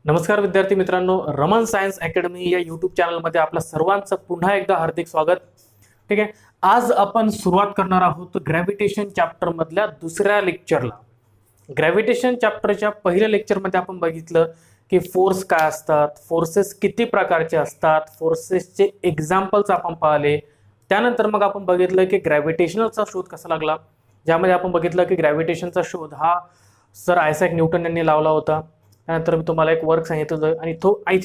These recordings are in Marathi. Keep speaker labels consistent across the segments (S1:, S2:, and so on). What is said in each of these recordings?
S1: नमस्कार विद्यार्थी मित्रांनो, रमन सायन्स अकॅडमी या यूट्यूब चॅनलमध्ये आपल्या सर्वांचं पुन्हा एकदा हार्दिक स्वागत. ठीक आहे, आज आपण सुरुवात करणार आहोत ग्रॅव्हिटेशन चॅप्टर मधल्या दुसऱ्या लेक्चरला. ग्रॅव्हिटेशन चॅप्टरच्या पहिल्या लेक्चरमध्ये आपण बघितलं की फोर्स काय असतात, फोर्सेस किती प्रकारचे असतात, फोर्सेसचे एक्झाम्पल्स आपण पाहिले. त्यानंतर मग आपण बघितलं की ग्रॅव्हिटेशनलचा शोध कसा लागला, ज्यामध्ये आपण बघितलं की ग्रॅव्हिटेशनचा शोध हा सर आयझॅक न्यूटन यांनी लावला होता. त्यानंतर मी तुम्हाला एक वर्क सांगितलं आणि तो आय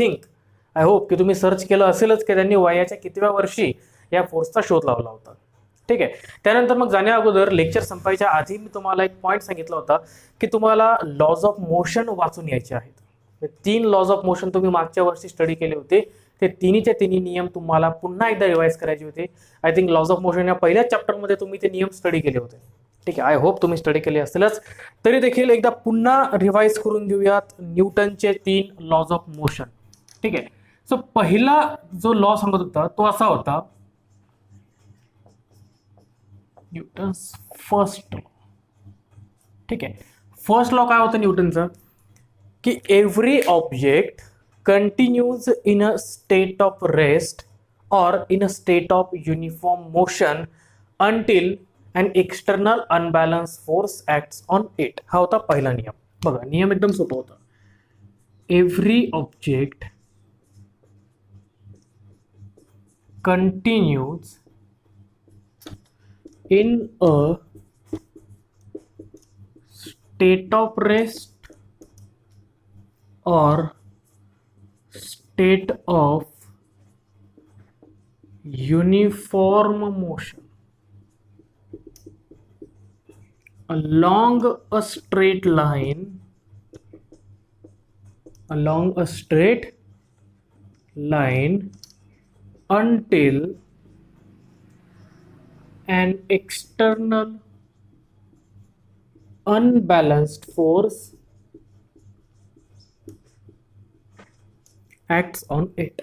S1: होप की तुम्ही सर्च केलं असेलच की त्यांनी वयाच्या कितव्या वर्षी या फोर्सचा शोध लावला होता. ठीक आहे, त्यानंतर मग जाण्या अगोदर लेक्चर संपायच्या आधी मी तुम्हाला एक पॉईंट सांगितला होता की तुम्हाला लॉज ऑफ मोशन वाचून यायचे आहेत. 3 लॉज ऑफ मोशन तुम्ही मागच्या वर्षी स्टडी केले होते, ते तिन्हीचे तिन्ही नियम तुम्हाला पुन्हा एकदा रिवाइज करायचे होते. I think laws of motion या पहिल्याच चॅप्टरमध्ये तुम्ही ते नियम स्टडी केले होते. ठीक आहे, आय होप तुम्ही स्टडी केले असेलच. तरी देखील एकदा पुन्हा रिवाइज करून घेऊयात न्यूटनचे 3 लॉज ऑफ मोशन. ठीक आहे, सो पहिला जो लॉ सांगत होता तो असा होता, न्यूटन्स फर्स्ट लॉ. ठीक आहे, फर्स्ट लॉ काय होतं न्यूटनचा की every object continues in a state of rest और in a state of uniform motion until an external unbalanced force acts on it. हा होता पहिला नियम. बघा, नियम एकदम सोपा होता. Every object continues in a state of rest और state of uniform motion along a straight line until an external unbalanced force acts on it.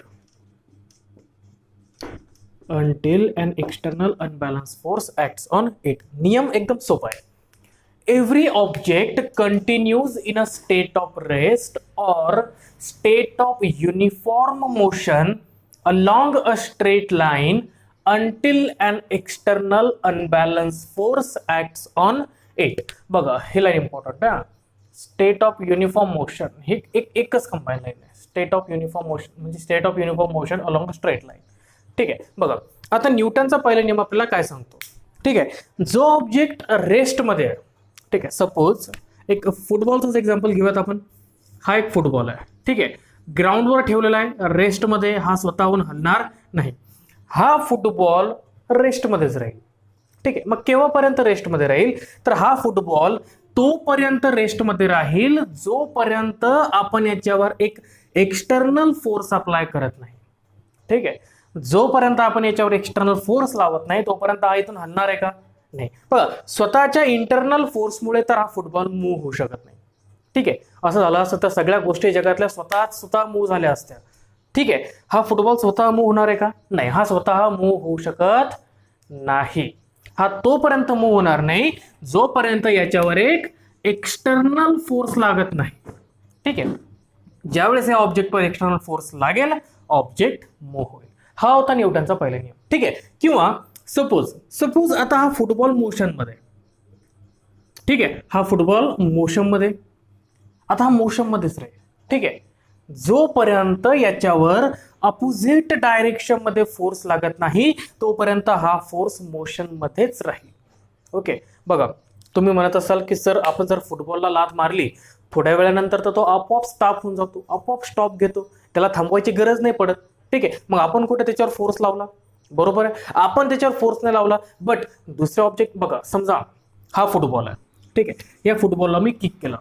S1: Until an external unbalanced force acts on it. नियम एकदम सोपा आहे. Every object continues in a state of rest or state of uniform motion along a straight line until an external unbalanced force acts on it. बघा, हे लाईन इम्पॉर्टंट आहे. स्टेट ऑफ युनिफॉर्म मोशन हे एकच कंबाईन लाईन आहे. स्टेट ऑफ युनिफॉर्म मोशन म्हणजे state of uniform motion along a straight line. ठीक आहे, बघा आता न्यूटनचा पहिला नियम आपल्याला काय सांगतो. ठीक आहे, जो ऑब्जेक्ट रेस्टमध्ये आहे, ठीक आहे, सपोज एक फुटबॉलचं एक्झाम्पल घेऊयात आपण. हा एक फुटबॉल आहे. ठीक आहे, ग्राउंडवर ठेवलेला आहे, रेस्टमध्ये, हा स्वतःहून हलणार नाही. हा फुटबॉल रेस्टमध्येच राहील. ठीक आहे, मग केव्हापर्यंत रेस्टमध्ये राहील तर हा फुटबॉल तोपर्यंत रेस्टमध्ये राहील जोपर्यंत आपण याच्यावर एक एक्सटर्नल फोर्स अप्लाय करत नाही. ठीक आहे, जोपर्यंत आपण याच्यावर एक्सटर्नल फोर्स लावत नाही तोपर्यंत हा इथून हलणार आहे का? नाही. बघा, स्वतःच्या इंटरनल फोर्समुळे तर हा फुटबॉल मूव्ह होऊ शकत नाही. ठीक आहे, असं झालं असतं तर सगळ्या गोष्टी जगातल्या स्वतः मूव्ह झाल्या असत्या. ठीक आहे, हा फुटबॉल स्वतः मूव्ह होणार आहे का? नाही, हा स्वतः मूव्ह होऊ शकत नाही. हा तोपर्यंत मूव्ह होणार नाही जोपर्यंत याच्यावर एक एक्सटर्नल फोर्स लागत नाही. ठीक आहे, ज्यावेळेस या ऑब्जेक्टवर एक्सटर्नल फोर्स लागेल ऑब्जेक्ट मूव्ह होईल. हा होता न्यूटनचा पहिला नियम. ठीक आहे, किंवा सपोज आता हा फुटबॉल मोशन मध्ये. ठीक आहे, हा फुटबॉल मोशन मध्ये, आता हा मोशन मध्येच राहील. ठीक आहे, जोपर्यंत याच्यावर अपोजिट डायरेक्शन मध्ये फोर्स लागत नाही तोपर्यंत हा फोर्स मोशन मध्येच राहील. ओके, बघा तुम्ही म्हणत असाल की सर आपण जर फुटबॉलला लात मारली थोड्या वेळानंतर तर तो आपोआप स्टॉप होऊन जातो, आपोआप स्टॉप घेतो, त्याला थांबवायची गरज नाही पडत. ठीक आहे, मग आपण कुठे त्याच्यावर फोर्स लावला? बरोबर आहे, आपण त्याच्यावर फोर्स नाही लावला. बट दुसरे ऑब्जेक्ट, बघा समजा हा फुटबॉल आहे. ठीक आहे, या फुटबॉलला मी किक केलं.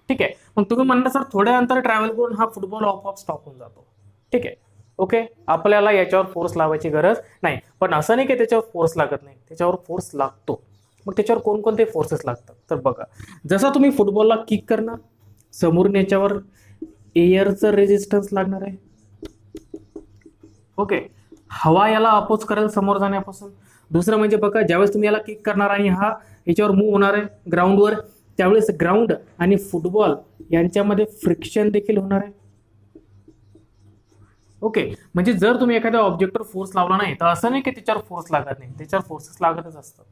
S1: ठीक आहे, मग तुम्ही म्हणता सर थोड्या अंतर ट्रॅव्हल करून हा फुटबॉल आपोआप स्टॉप होऊन जातो. ठीक आहे, ओके, आपल्याला याच्यावर फोर्स लावायची गरज नाही. पण असं नाही की त्याच्यावर फोर्स लागत नाही, त्याच्यावर फोर्स लागतो. मग त्याच्यावर कोणकोणते फोर्सेस लागतात तर बघा, जसा तुम्ही फुटबॉलला किक करणार समोरून याच्यावर एअरचं रेजिस्टन्स लागणार आहे. ओके, हवा याला अपोज करेल समोर जाण्यापासून. दुसरं म्हणजे बघा, ज्यावेळेस तुम्ही याला किक करणार आणि हा याच्यावर मूव्ह होणार आहे ग्राउंडवर, त्यावेळेस ग्राउंड आणि फुटबॉल यांच्यामध्ये फ्रिक्शन देखील होणार आहे. ओके, म्हणजे जर तुम्ही एखाद्या ऑब्जेक्टवर फोर्स लावला नाही तर असं नाही की त्याच्यावर फोर्स लागत नाही, त्याच्यावर फोर्सेस लागतच असतात.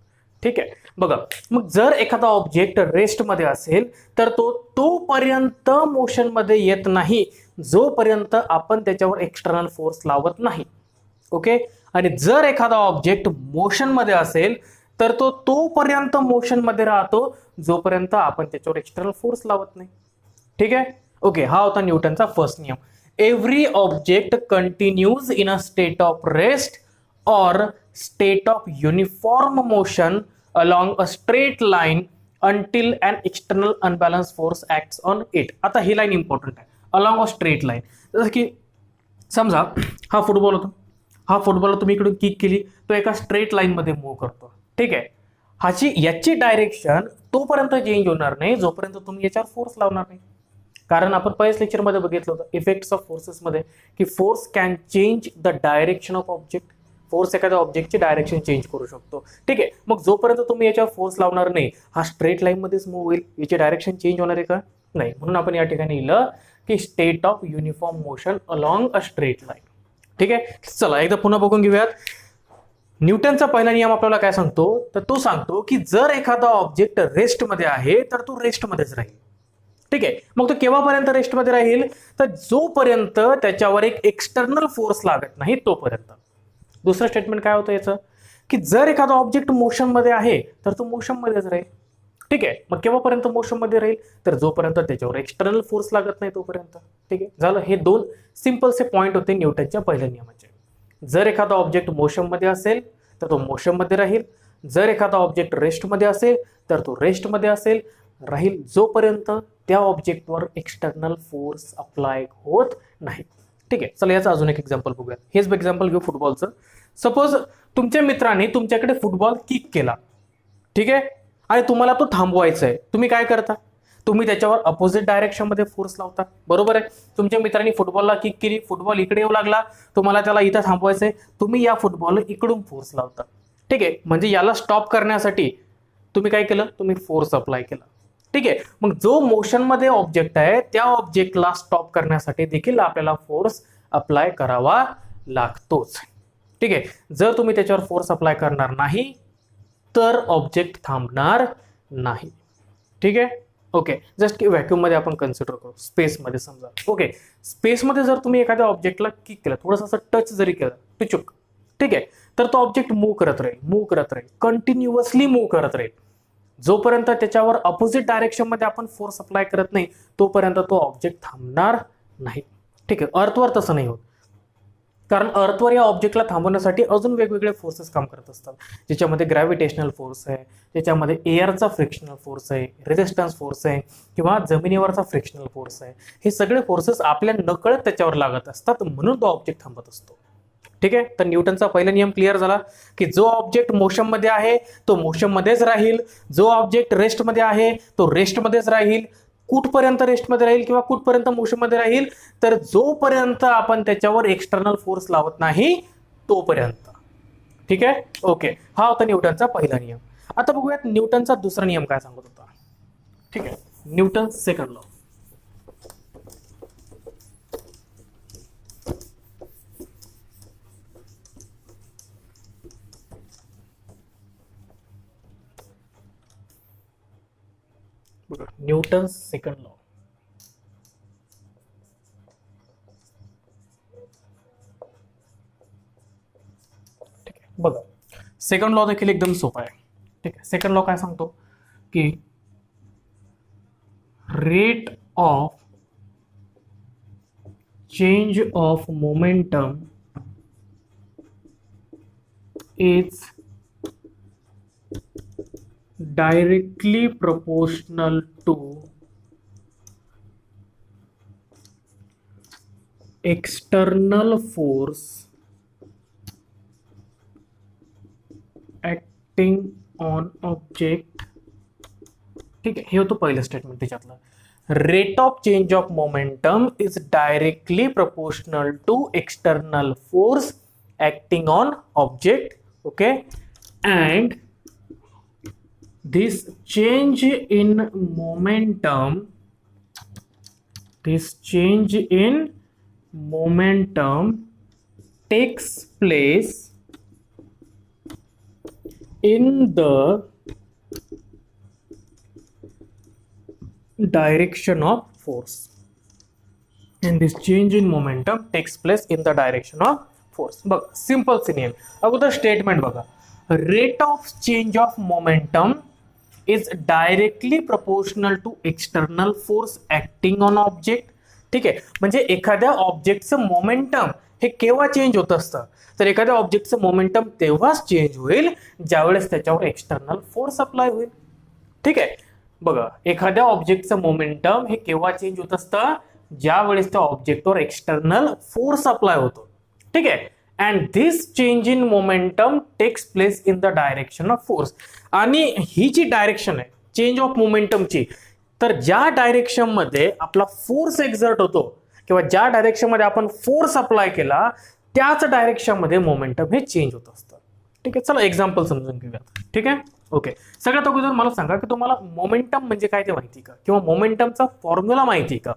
S1: ठीक आहे, बघा, मग जर एखादा ऑब्जेक्ट रेस्ट मध्ये असेल तर तो तोपर्यंत मोशन मध्ये येत नाही जोपर्यंत आपण त्याच्यावर एक्सटर्नल फोर्स लावत नाही. ओके, आणि जर एखादा ऑब्जेक्ट मोशन मध्ये असेल तर तो तोपर्यंत मोशन मध्ये राहतो जोपर्यंत आपण त्याच्यावर एक्सटर्नल फोर्स लावत नाही. ठीक आहे, ओके, हा होता न्यूटनचा फर्स्ट नियम. Every object continues in a state of rest और state of uniform motion along a straight line until an external unbalanced force acts on it. आता ही लाईन इम्पॉर्टंट आहे, along a straight line. जसं की समजा हा फुटबॉल होता, हा फुटबॉल तुम्ही इकडून किक केली, तो एका स्ट्रेट लाईन मध्ये मूव्ह करतो. ठीक आहे, याची डायरेक्शन तोपर्यंत चेंज होणार नाही जोपर्यंत तुम्ही याच्यावर फोर्स लावणार नाही. कारण आपण पहिल्याच लेक्चर मध्ये बघितलं होतं इफेक्ट्स ऑफ फोर्सेस मध्ये की force can change the direction of object. Force एखाद्या ऑब्जेक्टची डायरेक्शन चेंज करू शकतो. ठीक आहे, मग जोपर्यंत तुम्ही याच्यावर फोर्स लावणार नाही हा स्ट्रेट लाईन मध्येच मूव्ह होईल, याची डायरेक्शन चेंज होणार आहे का? नाही. म्हणून आपण या ठिकाणी लिहिलं की state of uniform motion along a straight line. ठीक आहे, चला एकदा पुन्हा बघून घेऊयात. न्यूटनचा पहिला नियम आपल्याला काय सांगतो, तर तो सांगतो की जर एखादा ऑब्जेक्ट रेस्ट मध्ये आहे तर तो रेस्ट मध्येच राहील. ठीक आहे, मग तो केव्हापर्यंत रेस्ट मध्ये राहील, तर जोपर्यंत त्याच्यावर एक एक्सटर्नल फोर्स लागत नाही तोपर्यंत. दुसरं स्टेटमेंट काय होतं याचं, की जर एखादा ऑब्जेक्ट मोशन मध्ये आहे तर तो मोशन मध्येच राहील. ठीक आहे, मग केव्हापर्यंत मोशन मध्ये राहील, तर जोपर्यंत त्याच्यावर एक्सटर्नल फोर्स लागत नाही तोपर्यंत. ठीक आहे, झालं. हे दोन सिंपलचे पॉईंट होते न्यूटनच्या पहिल्या नियमाचे. जर एखादा ऑब्जेक्ट मोशन मध्ये असेल तर तो मोशन मध्ये राहील, जर एखादा ऑब्जेक्ट रेस्ट मध्ये असेल तर तो रेस्ट मध्ये राहील जोपर्यंत त्या ऑब्जेक्टवर एक्सटर्नल फोर्स अप्लाय होत नाही. ठीक आहे, चला याचं अजून एक एक्झाम्पल बघूया. हेच एक्झाम्पल घेऊ फुटबॉलचं. सपोज तुमच्या मित्राने तुमच्याकडे फुटबॉल किक केला. ठीक आहे, आणि तुम्हाला तो थांबवायचा आहे. तुम्ही काय करता, तुम्ही त्याच्यावर अपोजिट डायरेक्शन मध्ये फोर्स लावता. बरोबर आहे, तुमच्या मित्रांनी फुटबॉलला किक केली, फुटबॉल इकडे येऊ लागला, तुम्हाला त्याला इथं थांबवायचंय, तुम्ही या फुटबॉलला इकडून फोर्स लावता. ठीक आहे, म्हणजे याला स्टॉप करण्यासाठी तुम्ही काय केलं, तुम्ही फोर्स अप्लाय केला. ठीक आहे, मग जो मोशन मध्ये ऑब्जेक्ट आहे त्या ऑब्जेक्टला स्टॉप करण्यासाठी देखील आपल्याला फोर्स अप्लाय करावा लागतोच. ठीक आहे, जर तुम्ही त्याच्यावर फोर्स अप्लाय करणार नाही तर ऑब्जेक्ट थांबणार नाही. ठीक आहे, ओके, जस्ट की व्हॅक्यूम मध्ये आपण कन्सिडर करू, स्पेस मध्ये समजा. ओके, स्पेस मध्ये जर तुम्ही एखाद्या ऑब्जेक्टला किक केलं, थोडंसं असं टच जरी केलं पिचुक, ठीक आहे, तर तो ऑब्जेक्ट मूव्ह करत राहील, कंटिन्युअसली मूव्ह करत राहील. जोपर्यंत त्याच्यावर अपोजिट डायरेक्शन मध्ये आपण फोर्स अप्लाय करत नाही तोपर्यंत तो ऑब्जेक्ट थांबणार नाही. ठीक आहे, अर्थवर तसं नाही होत, कारण अर्थवर या ऑब्जेक्टला थांबवण्यासाठी अजून वेगवेगळे फोर्सेस काम करत असतात, ज्याच्यामध्ये ग्रॅव्हिटेशनल फोर्स आहे, ज्याच्यामध्ये एअरचा फ्रिक्शनल फोर्स आहे, रेझिस्टन्स फोर्स आहे, किंवा जमिनीवरचा फ्रिक्शनल फोर्स आहे. हे सगळे फोर्सेस आपल्या नकळत त्याच्यावर लागत असतात, म्हणून तो ऑब्जेक्ट थांबत असतो. ठीक आहे, तर न्यूटनचा पहिला नियम क्लिअर झाला की जो ऑब्जेक्ट मोशन मध्ये आहे तो मोशन मध्येच राहील, जो ऑब्जेक्ट रेस्ट मध्ये आहे तो रेस्ट मध्येच राहील. कुठपर्यंत रेस्ट मध्ये राहील किंवा कुठपर्यंत मोशन मध्ये राहील, तर जोपर्यंत आपण त्याच्यावर एक्सटर्नल फोर्स लावत नाही तोपर्यंत. ठीक आहे, ओके, हा होता न्यूटनचा पहिला नियम. आता बघूयात न्यूटनचा दुसरा नियम काय सांगत होता. ठीक आहे, Newton second law. Newton second law. ठीक आहे, बघा, सेकंड लॉ देखील एकदम सोपा आहे. ठीक आहे, सेकंड लॉ काय सांगतो की rate of change of momentum is directly proportional to external force acting on object. ठीक आहे, हे होतं पहिलं स्टेटमेंट त्याच्यातलं. Rate of change of momentum is directly proportional to external force acting on object. Okay, and this change in momentum takes place in the direction of force, and this change in momentum takes place in the direction of force. बघा सिंपल सिनियर अगोदर स्टेटमेंट बघा, rate of change of momentum is directly proportional to external force acting on object. ठीक आहे, म्हणजे एखाद्या ऑब्जेक्टचं मोमेंटम हे केव्हा चेंज होत असतं, तर एखाद्या ऑब्जेक्टचं मोमेंटम तेव्हाच चेंज होईल ज्यावेळेस त्याच्यावर एक्सटर्नल फोर्स अप्लाय होईल. ठीक आहे, बघा एखाद्या ऑब्जेक्टचं मोमेंटम हे केव्हा चेंज होत असतं, ज्या वेळेस त्या ऑब्जेक्टवर एक्सटर्नल फोर्स अप्लाय होतो. ठीक आहे, and this change in momentum takes place in the direction of force. आणि ही जी डायरेक्शन आहे चेंज ऑफ मोमेंटमची, तर ज्या डायरेक्शन मध्ये आपला फोर्स एक्झर्ट होतो किंवा ज्या डायरेक्शन मध्ये आपण फोर्स अप्लाय केला त्याच डायरेक्शन मध्ये मोमेंटम हे चेंज होत असतं. ठीक आहे, चला एक्झाम्पल समजून घेऊया. ठीक आहे, ओके. सगळ्यात अगोदर मला सांगा की तुम्हाला मोमेंटम म्हणजे काय ते माहिती का, किंवा मोमेंटमचा फॉर्म्युला माहिती का.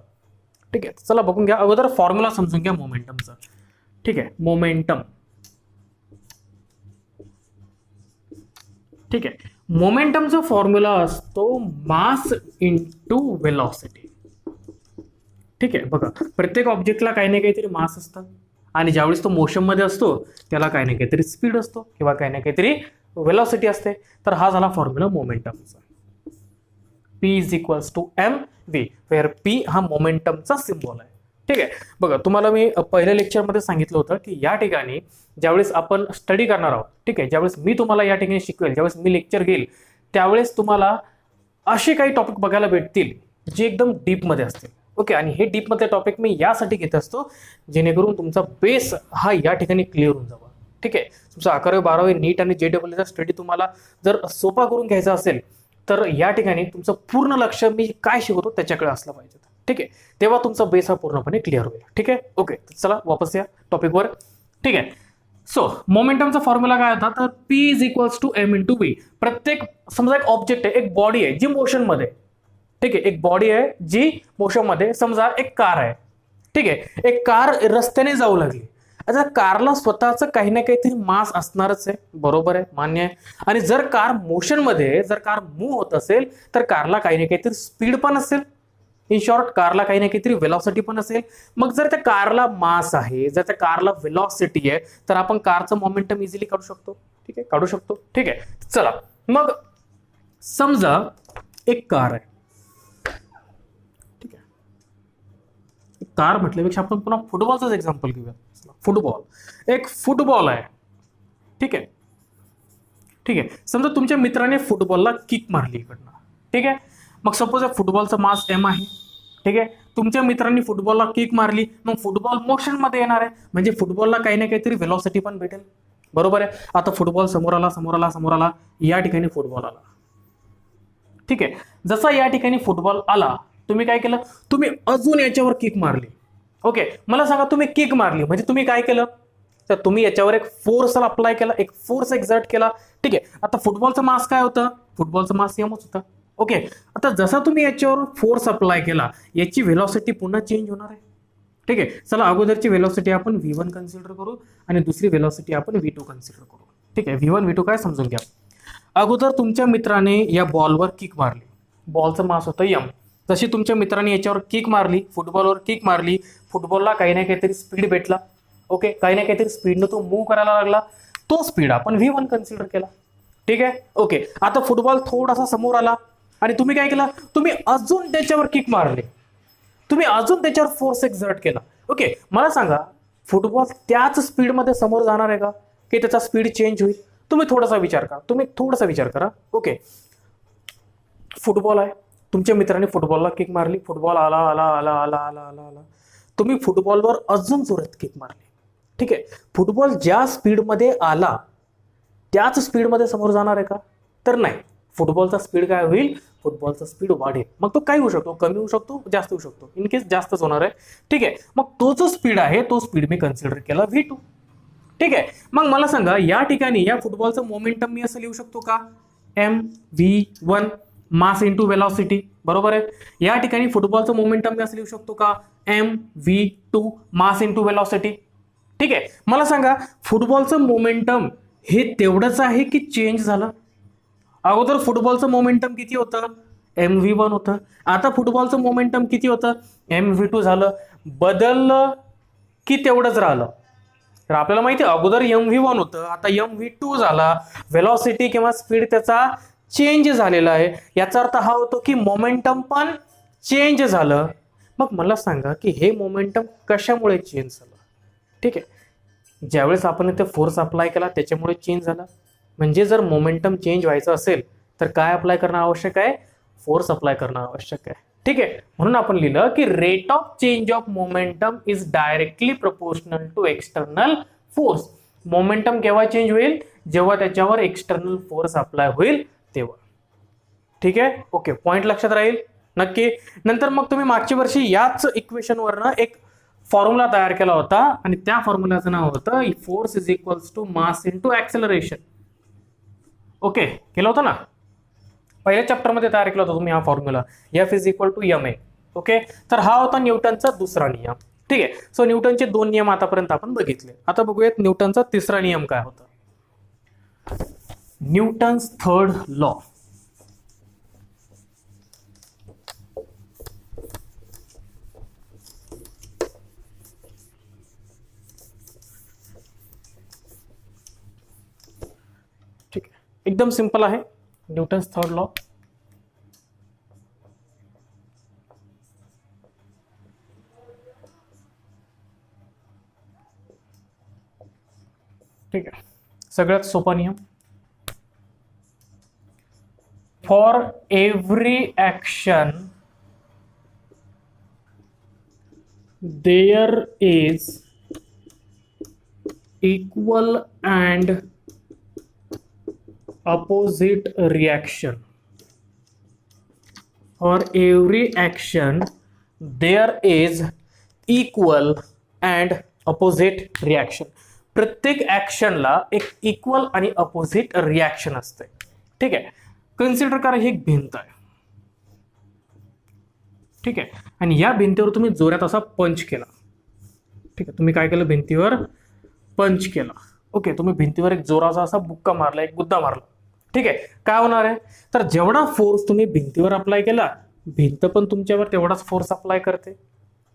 S1: ठीक आहे, चला बघून घ्या. अगोदर फॉर्म्युला समजून घ्या मोमेंटमचा. ठीक आहे, मोमेंटम. ठीक आहे, मोमेंटमचा फॉर्म्युला असतो मास इंटू वेलॉसिटी. ठीक आहे, बघा प्रत्येक ऑब्जेक्टला काही ना काहीतरी मास असतं, आणि ज्यावेळेस तो मोशन मध्ये असतो त्याला काही ना काहीतरी स्पीड असतो किंवा काही ना काहीतरी वेलॉसिटी असते. तर हा झाला फॉर्म्युला मोमेंटमचा. P is equals to m v, where P हा मोमेंटमचा सिम्बॉल आहे. ठीक आहे, बघा तुम्हाला मी पहिल्या लेक्चरमध्ये सांगितलं होतं की या ठिकाणी ज्यावेळेस आपण स्टडी करणार आहोत, ठीक आहे, ज्यावेळेस मी तुम्हाला या ठिकाणी शिकवेल, ज्यावेळेस मी लेक्चर घेईल, त्यावेळेस तुम्हाला असे काही टॉपिक बघायला भेटतील जे एकदम डीपमध्ये असतील. ओके, आणि हे डीपमध्ये टॉपिक मी यासाठी घेत असतो जेणेकरून तुमचा बेस हा या ठिकाणी क्लिअर होऊन जावा. ठीक आहे, तुमचा 11वी 12वी नीट आणि JEEचा स्टडी तुम्हाला जर सोपा करून घ्यायचा असेल तर या ठिकाणी तुमचं पूर्ण लक्ष मी काय शिकवतो त्याच्याकडे असलं पाहिजे. ठीक आहे, तेव्हा तुमचा बेस हा पूर्णपणे क्लिअर होईल. ठीक आहे, ओके. चला वापस या टॉपिकवर. ठीक आहे, सो मोमेंटमचा फॉर्म्युला काय होता, तर P is equals to M into V. प्रत्येक समजा एक ऑब्जेक्ट आहे, एक बॉडी आहे जी मोशन मध्ये. ठीक आहे, एक बॉडी आहे जी मोशन मध्ये, समजा एक कार आहे. ठीक आहे, एक कार रस्त्याने जाऊ लागली. आता कारला स्वतःच काही ना काहीतरी मास असणारच आहे, बरोबर आहे, मान्य आहे. आणि जर कार मोशन मध्ये, जर कार मूव्ह होत असेल तर कारला काही ना काहीतरी स्पीड पण असेल. इन शॉर्ट कारला काही ना काहीतरी वेलॉसिटी पण असेल. मग जर त्या कारला मास आहे, जर त्या कारला वेलॉसिटी आहे, तर आपण कारचं मोमेंटम इझिली काढू शकतो. ठीक आहे, काढू शकतो. ठीक आहे, चला मग समजा एक कार आहे. कार म्हटल्यापेक्षा आपण पुन्हा फुटबॉलचाच एक्झाम्पल घेऊया. फुटबॉल, एक फुटबॉल आहे. ठीक आहे, ठीक आहे, समजा तुमच्या मित्राने फुटबॉलला किक मारली इकडनं. ठीक आहे, मग सपोज फुटबॉलचा मास एम आहे. ठीक आहे, तुमच्या मित्रांनी फुटबॉलला किक मारली, मग फुटबॉल मोशन मध्ये येणार आहे, म्हणजे फुटबॉलला काही ना काहीतरी वेलॉसिटी पण भेटेल. बरोबर आहे. आता फुटबॉल समोर आला, समोर आला, समोर आला, या ठिकाणी फुटबॉल आला. ठीक आहे, जसा या ठिकाणी फुटबॉल आला, तुम्ही काय केलं, तुम्ही अजून याच्यावर किक मारली. ओके, मला सांगा तुम्ही किक मारली म्हणजे तुम्ही काय केलं, तर तुम्ही याच्यावर एक फोर्स अप्लाय केला, एक फोर्स एक्झर्ट केला. ठीक आहे, आता फुटबॉलचं मास काय होतं, फुटबॉलचं मास एमच होतं. ओके, आता जसा तुम्ही याच्यावर फोर्स अप्लाय केला, याची व्हेलॉसिटी पुन्हा चेंज होणार आहे. ठीक आहे, चला अगोदरची व्हेलॉसिटी आपण V1 कन्सिडर करू आणि दुसरी व्हेलॉसिटी आपण V2 कन्सिडर करू. ठीक आहे, V1 V2 काय समजून घ्या. अगोदर तुमच्या मित्राने या बॉलवर किक मारली, बॉलचं मास होतं एम. तशी तुमच्या मित्रांनी याच्यावर किक मारली, फुटबॉलवर किक मारली, फुटबॉलला काही ना काहीतरी स्पीड भेटला. ओके, काही ना काहीतरी स्पीडनं तो मूव्ह करायला लागला, तो स्पीड आपण V1 कन्सिडर केला. ठीक आहे, ओके. आता फुटबॉल थोडासा समोर आला आणि तुम्ही काय केलं, तुम्ही अजून त्याच्यावर किक मारली, तुम्ही अजून त्याच्यावर फोर्स एक्झर्ट केला. ओके, मला सांगा फुटबॉल त्याच स्पीडमध्ये समोर जाणार आहे का, की त्याचा स्पीड चेंज होईल. तुम्ही थोडासा विचार करा. ओके, फुटबॉल आहे, तुमच्या मित्राने फुटबॉलला किक मारली, फुटबॉल आला आला आला आला आला आला आला, तुम्ही फुटबॉलवर अजून जोरात किक मारली. ठीक आहे, फुटबॉल ज्या स्पीडमध्ये आला त्याच स्पीडमध्ये समोर जाणार आहे का, तर नाही. फुटबॉलचा स्पीड काय होईल, फुटबॉलचा स्पीड वाढेल. मग तो काय होऊ शकतो, कमी होऊ शकतो, जास्त होऊ शकतो. इन केस जास्तच होणार आहे. ठीक आहे, मग तो जो स्पीड आहे तो स्पीड मी कन्सिडर केला V2. ठीक आहे, मग मला सांगा या ठिकाणी या फुटबॉलचं मोमेंटम मी असं लिहू शकतो का, mv1. मास इंटू वेलॉसिटी, बरोबर आहे. या ठिकाणी फुटबॉलचं मोमेंटम मी असं लिहू शकतो का, mv2 मास इंटू वेलॉसिटी. ठीक आहे, मला सांगा फुटबॉलचं मोमेंटम हे तेवढंच आहे की चेंज झालं? अगोदर फुटबॉलचं मोमेंटम किती होतं, mv1 होतं. आता फुटबॉलचं मोमेंटम किती होतं, mv2 झालं. बदललं की तेवढंच राहिलं? तर आपल्याला माहिती आहे अगोदर mv1 होतं, आता mv2 झाला. वेलॉसिटी किंवा स्पीड त्याचा चेंज झालेला आहे. याचा अर्थ हा होतो की मोमेंटम पण चेंज झालं. मग मला सांगा की हे मोमेंटम कशामुळे चेंज झालं? ठीक आहे, ज्यावेळेस आपण इथे फोर्स अप्लाय केला त्याच्यामुळे चेंज झाला. म्हणजे जर मोमेंटम चेंज व्हायचं असेल तर काय अप्लाय करणं आवश्यक आहे, फोर्स अप्लाय करणं आवश्यक आहे. ठीक आहे, म्हणून आपण लिहिलं की rate of change of momentum is directly proportional to external force. Momentum केव्हा चेंज होईल, जेव्हा त्याच्यावर एक्सटर्नल फोर्स अप्लाय होईल तेव्हा. ठीक आहे, ओके, पॉइंट लक्षात राहील नक्की. नंतर मग तुम्ही मागच्या वर्षी याच इक्वेशनवरनं एक फॉर्म्युला तयार केला होता आणि त्या फॉर्म्युलाचं नाव होतं force is equals to mass into acceleration. Okay, केलं होतं ना, पहिल्या चॅप्टर मध्ये तयार केला होता तुम्ही हा formula, F is equal to M A. Okay, तर हा होता न्यूटनचा दुसरा नियम. ठीक आहे, सो न्यूटनचे 2 नियम आतापर्यंत आपण बघितले. आता बघूयात न्यूटनचा तिसरा नियम काय होता. Newton's third law. ठीक आहे, एकदम सिंपल आहे न्यूटन्स थर्ड लॉ. ठीक आहे, सगळ्यात सोपा नियम. For every action there is equal and opposite reaction. For every action there is equal and opposite reaction. प्रत्येक ऍक्शनला एक इक्वल आणि अपोजिट रिॲक्शन असते. ठीक आहे, कन्सिडर करा ही एक भिंत आहे. ठीक आहे, आणि या भिंतीवर तुम्ही जोरात असा पंच केला. ठीक आहे, तुम्ही काय केलं, भिंतीवर पंच केला. ओके, तुम्ही भिंतीवर एक जोराचा असा बुक्का मारला, एक गुद्दा मारला. ठीक आहे, काय होणार आहे, तर जेवढा फोर्स तुम्ही भिंतीवर अप्लाय केला भिंत पण तुमच्यावर तेवढाच फोर्स अप्लाय करते,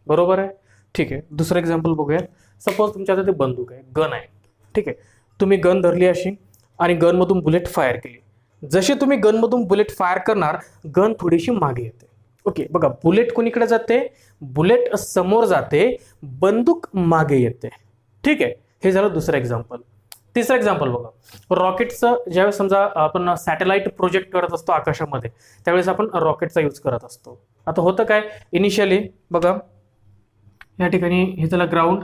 S1: बरोबर आहे. ठीक आहे, दुसरं एक्झाम्पल बघूया. सपोज तुमच्या हातात बंदूक आहे, गन आहे. ठीक आहे, तुम्ही गन धरली अशी आणि गनमधून बुलेट फायर केली. जसे तुम्ही गनमधून बुलेट फायर करणार गन थोडीशी मागे येते. ओके, बघा बुलेट कोणीकडे जाते, बुलेट समोर जाते, बंदूक मागे येते. ठीक आहे, हे झालं दुसरं एक्झाम्पल. तिसरं एक्झाम्पल बघा, रॉकेटचं ज्यावेळेस समजा आपण सॅटेलाइट प्रोजेक्ट करत असतो आकाशामध्ये त्यावेळेस आपण रॉकेटचा यूज करत असतो. आता होतं काय, इनिशियली बघा या ठिकाणी हे झालं ग्राउंड,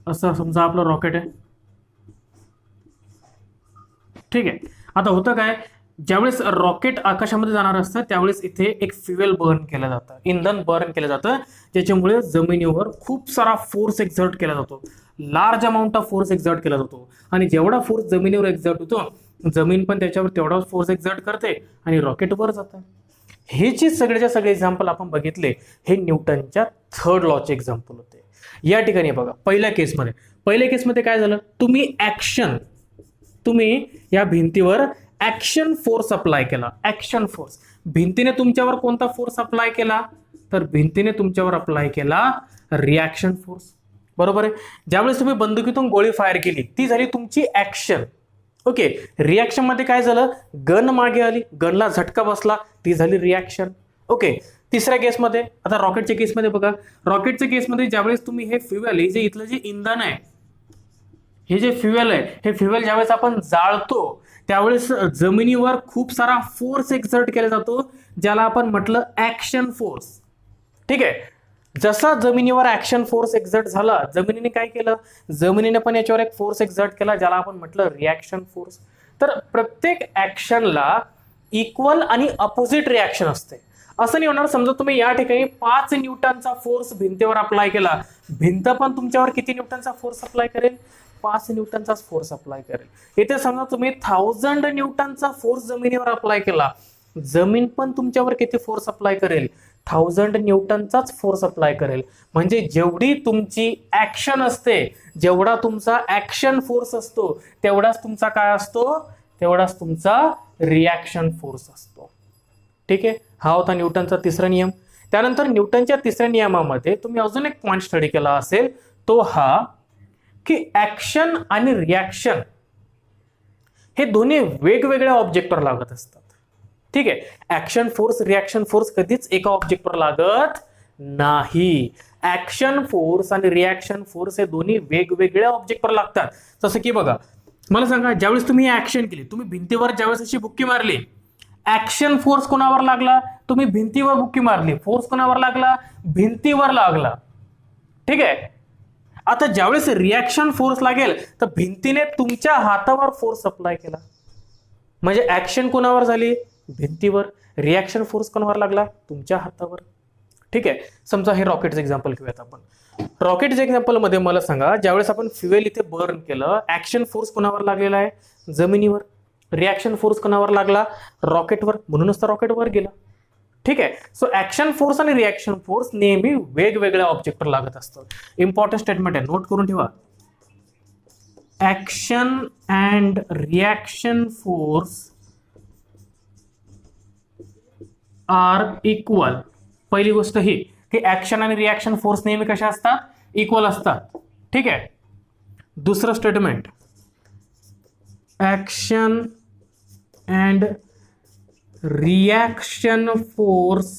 S1: असं समजा आपलं रॉकेट आहे. ठीक आहे, आता होतं काय, ज्यावेळेस रॉकेट आकाशामध्ये जाणार असतं त्यावेळेस इथे एक फ्युएल बर्न केलं जातं, इंधन बर्न केलं जातं, ज्याच्यामुळे जमिनीवर खूप सारा फोर्स एक्झर्ट केला जातो, large amount of force exert केला जातो. आणि जेवढा फोर्स जमिनीवर एक्झर्ट होतो जमीन पण त्याच्यावर तेवढाच फोर्स एक्झर्ट करते आणि रॉकेट वर जातं. हे जे सगळेच्या सगळे एक्झाम्पल आपण बघितले हे न्यूटनच्या थर्ड लॉचे एक्झाम्पल होते. या ठिकाणी बघा पहिल्या केसमध्ये काय झालं, तुम्ही या भिंतीवर ऍक्शन फोर्स अप्लाय केला. ऍक्शन फोर्स, भिंतीने तुमच्यावर कोणता फोर्स अप्लाय केला, तर भिंतीने तुमच्यावर अप्लाय केला रिॲक्शन फोर्स, बरोबर आहे. ज्यावेळेस तुम्ही बंदुकीतून गोळी फायर केली ती झाली तुमची ऍक्शन. ओके, रिॲक्शन मध्ये काय झालं, गन मागे आली, गनला झटका बसला, ती झाली रिॲक्शन. ओके, तिसऱ्या केसमध्ये, आता रॉकेटच्या केसमध्ये बघा, रॉकेटच्या केसमध्ये ज्यावेळेस तुम्ही हे फ्युएल, हे जे इथलं जे इंधन आहे, हे जे फ्युएल आहे, हे फ्युएल ज्यावेळेस आपण जाळतो त्यावेळेस जमिनीवर खूप सारा फोर्स एक्झर्ट केला जातो, ज्याला आपण म्हटलं ऍक्शन फोर्स. ठीक आहे, जसा जमिनीवर ऍक्शन फोर्स एक्झर्ट झाला, जमिनीने काय केलं, जमिनीने पण याच्यावर एक फोर्स एक्झर्ट केला, ज्याला आपण म्हटलं रिॲक्शन फोर्स. तर प्रत्येक ऍक्शनला इक्वल आणि अपोजिट रिॲक्शन असते. असं नाही होणार, समजा तुम्ही या ठिकाणी 5 न्यूटनचा फोर्स भिंतीवर अप्लाय केला, भिंत पण तुमच्यावर किती न्यूटनचा फोर्स अप्लाय करेल, 5 न्यूटनचाच फोर्स अप्लाय करेल. इथे समजा तुम्ही 1000 न्यूटनचा फोर्स जमिनीवर अप्लाय केला, जमीन पण तुमच्यावर किती फोर्स अप्लाय करेल? 1000 न्यूटनचाच फोर्स अप्लाय करेल. म्हणजे जेवढी तुमची ऍक्शन असते, जेवढा तुमचा ऍक्शन फोर्स असतो, तेवढाच तुमचा काय असतो? तेवढाच तुमचा रिॲक्शन फोर्स असतो. ठीक आहे, हा होता न्यूटनचा तिसरा नियम. त्यानंतर न्यूटनच्या तिसऱ्या नियमामध्ये तुम्ही अजून एक पॉइंट स्टडी केला असेल, तो हा की ऍक्शन आणि रिॲक्शन हे दोन्ही वेगवेगळ्या ऑब्जेक्टवर लागत असतात. ठीक आहे, ऍक्शन फोर्स रिॲक्शन फोर्स कधीच एका ऑब्जेक्टवर लागत नाही. ऍक्शन फोर्स आणि रिॲक्शन फोर्स हे दोन्ही वेगवेगळ्या ऑब्जेक्टवर लागतात. जसं की बघा, मला सांगा, ज्यावेळेस तुम्ही ऍक्शन केली, तुम्ही भिंतीवर ज्यावेळेस अशी बुक्की मारली, ऍक्शन फोर्स कोणावर लागला? तुम्ही भिंतीवर बुक्की मारली, फोर्स कोणावर लागला? भिंतीवर लागला. ठीक आहे, आता ज्यावेळेस रिॲक्शन फोर्स लागेल तर भिंतीने तुमच्या हातावर फोर्स अप्लाय केला, म्हणजे ऍक्शन कोणावर झाली? भिंतीवर. रिॲक्शन फोर्स कोणावर लागला? तुमच्या हातावर. ठीक आहे, समजा हे रॉकेटचं एक्झाम्पल घेऊयात आपण. रॉकेटच्या एक्झाम्पल मध्ये मला सांगा, ज्यावेळेस आपण फ्युएल इथे बर्न केलं, ऍक्शन फोर्स कोणावर लागलेला आहे? जमिनीवर. रिॲक्शन फोर्स कोणावर लागला? रॉकेटवर, म्हणूनच तर रॉकेट वर गेला. ठीक आहे, सो ऍक्शन फोर्स आणि रिॲक्शन फोर्स नेहमी वेगवेगळ्या ऑब्जेक्टवर लागत असतात. इम्पॉर्टंट स्टेटमेंट आहे, नोट करून ठेवा. Action and reaction force are equal. पहिली गोष्ट ही की ऍक्शन आणि रिॲक्शन फोर्स नेहमी कशा असतात? इक्वल असतात. ठीक आहे, दुसरं statement, action and reaction force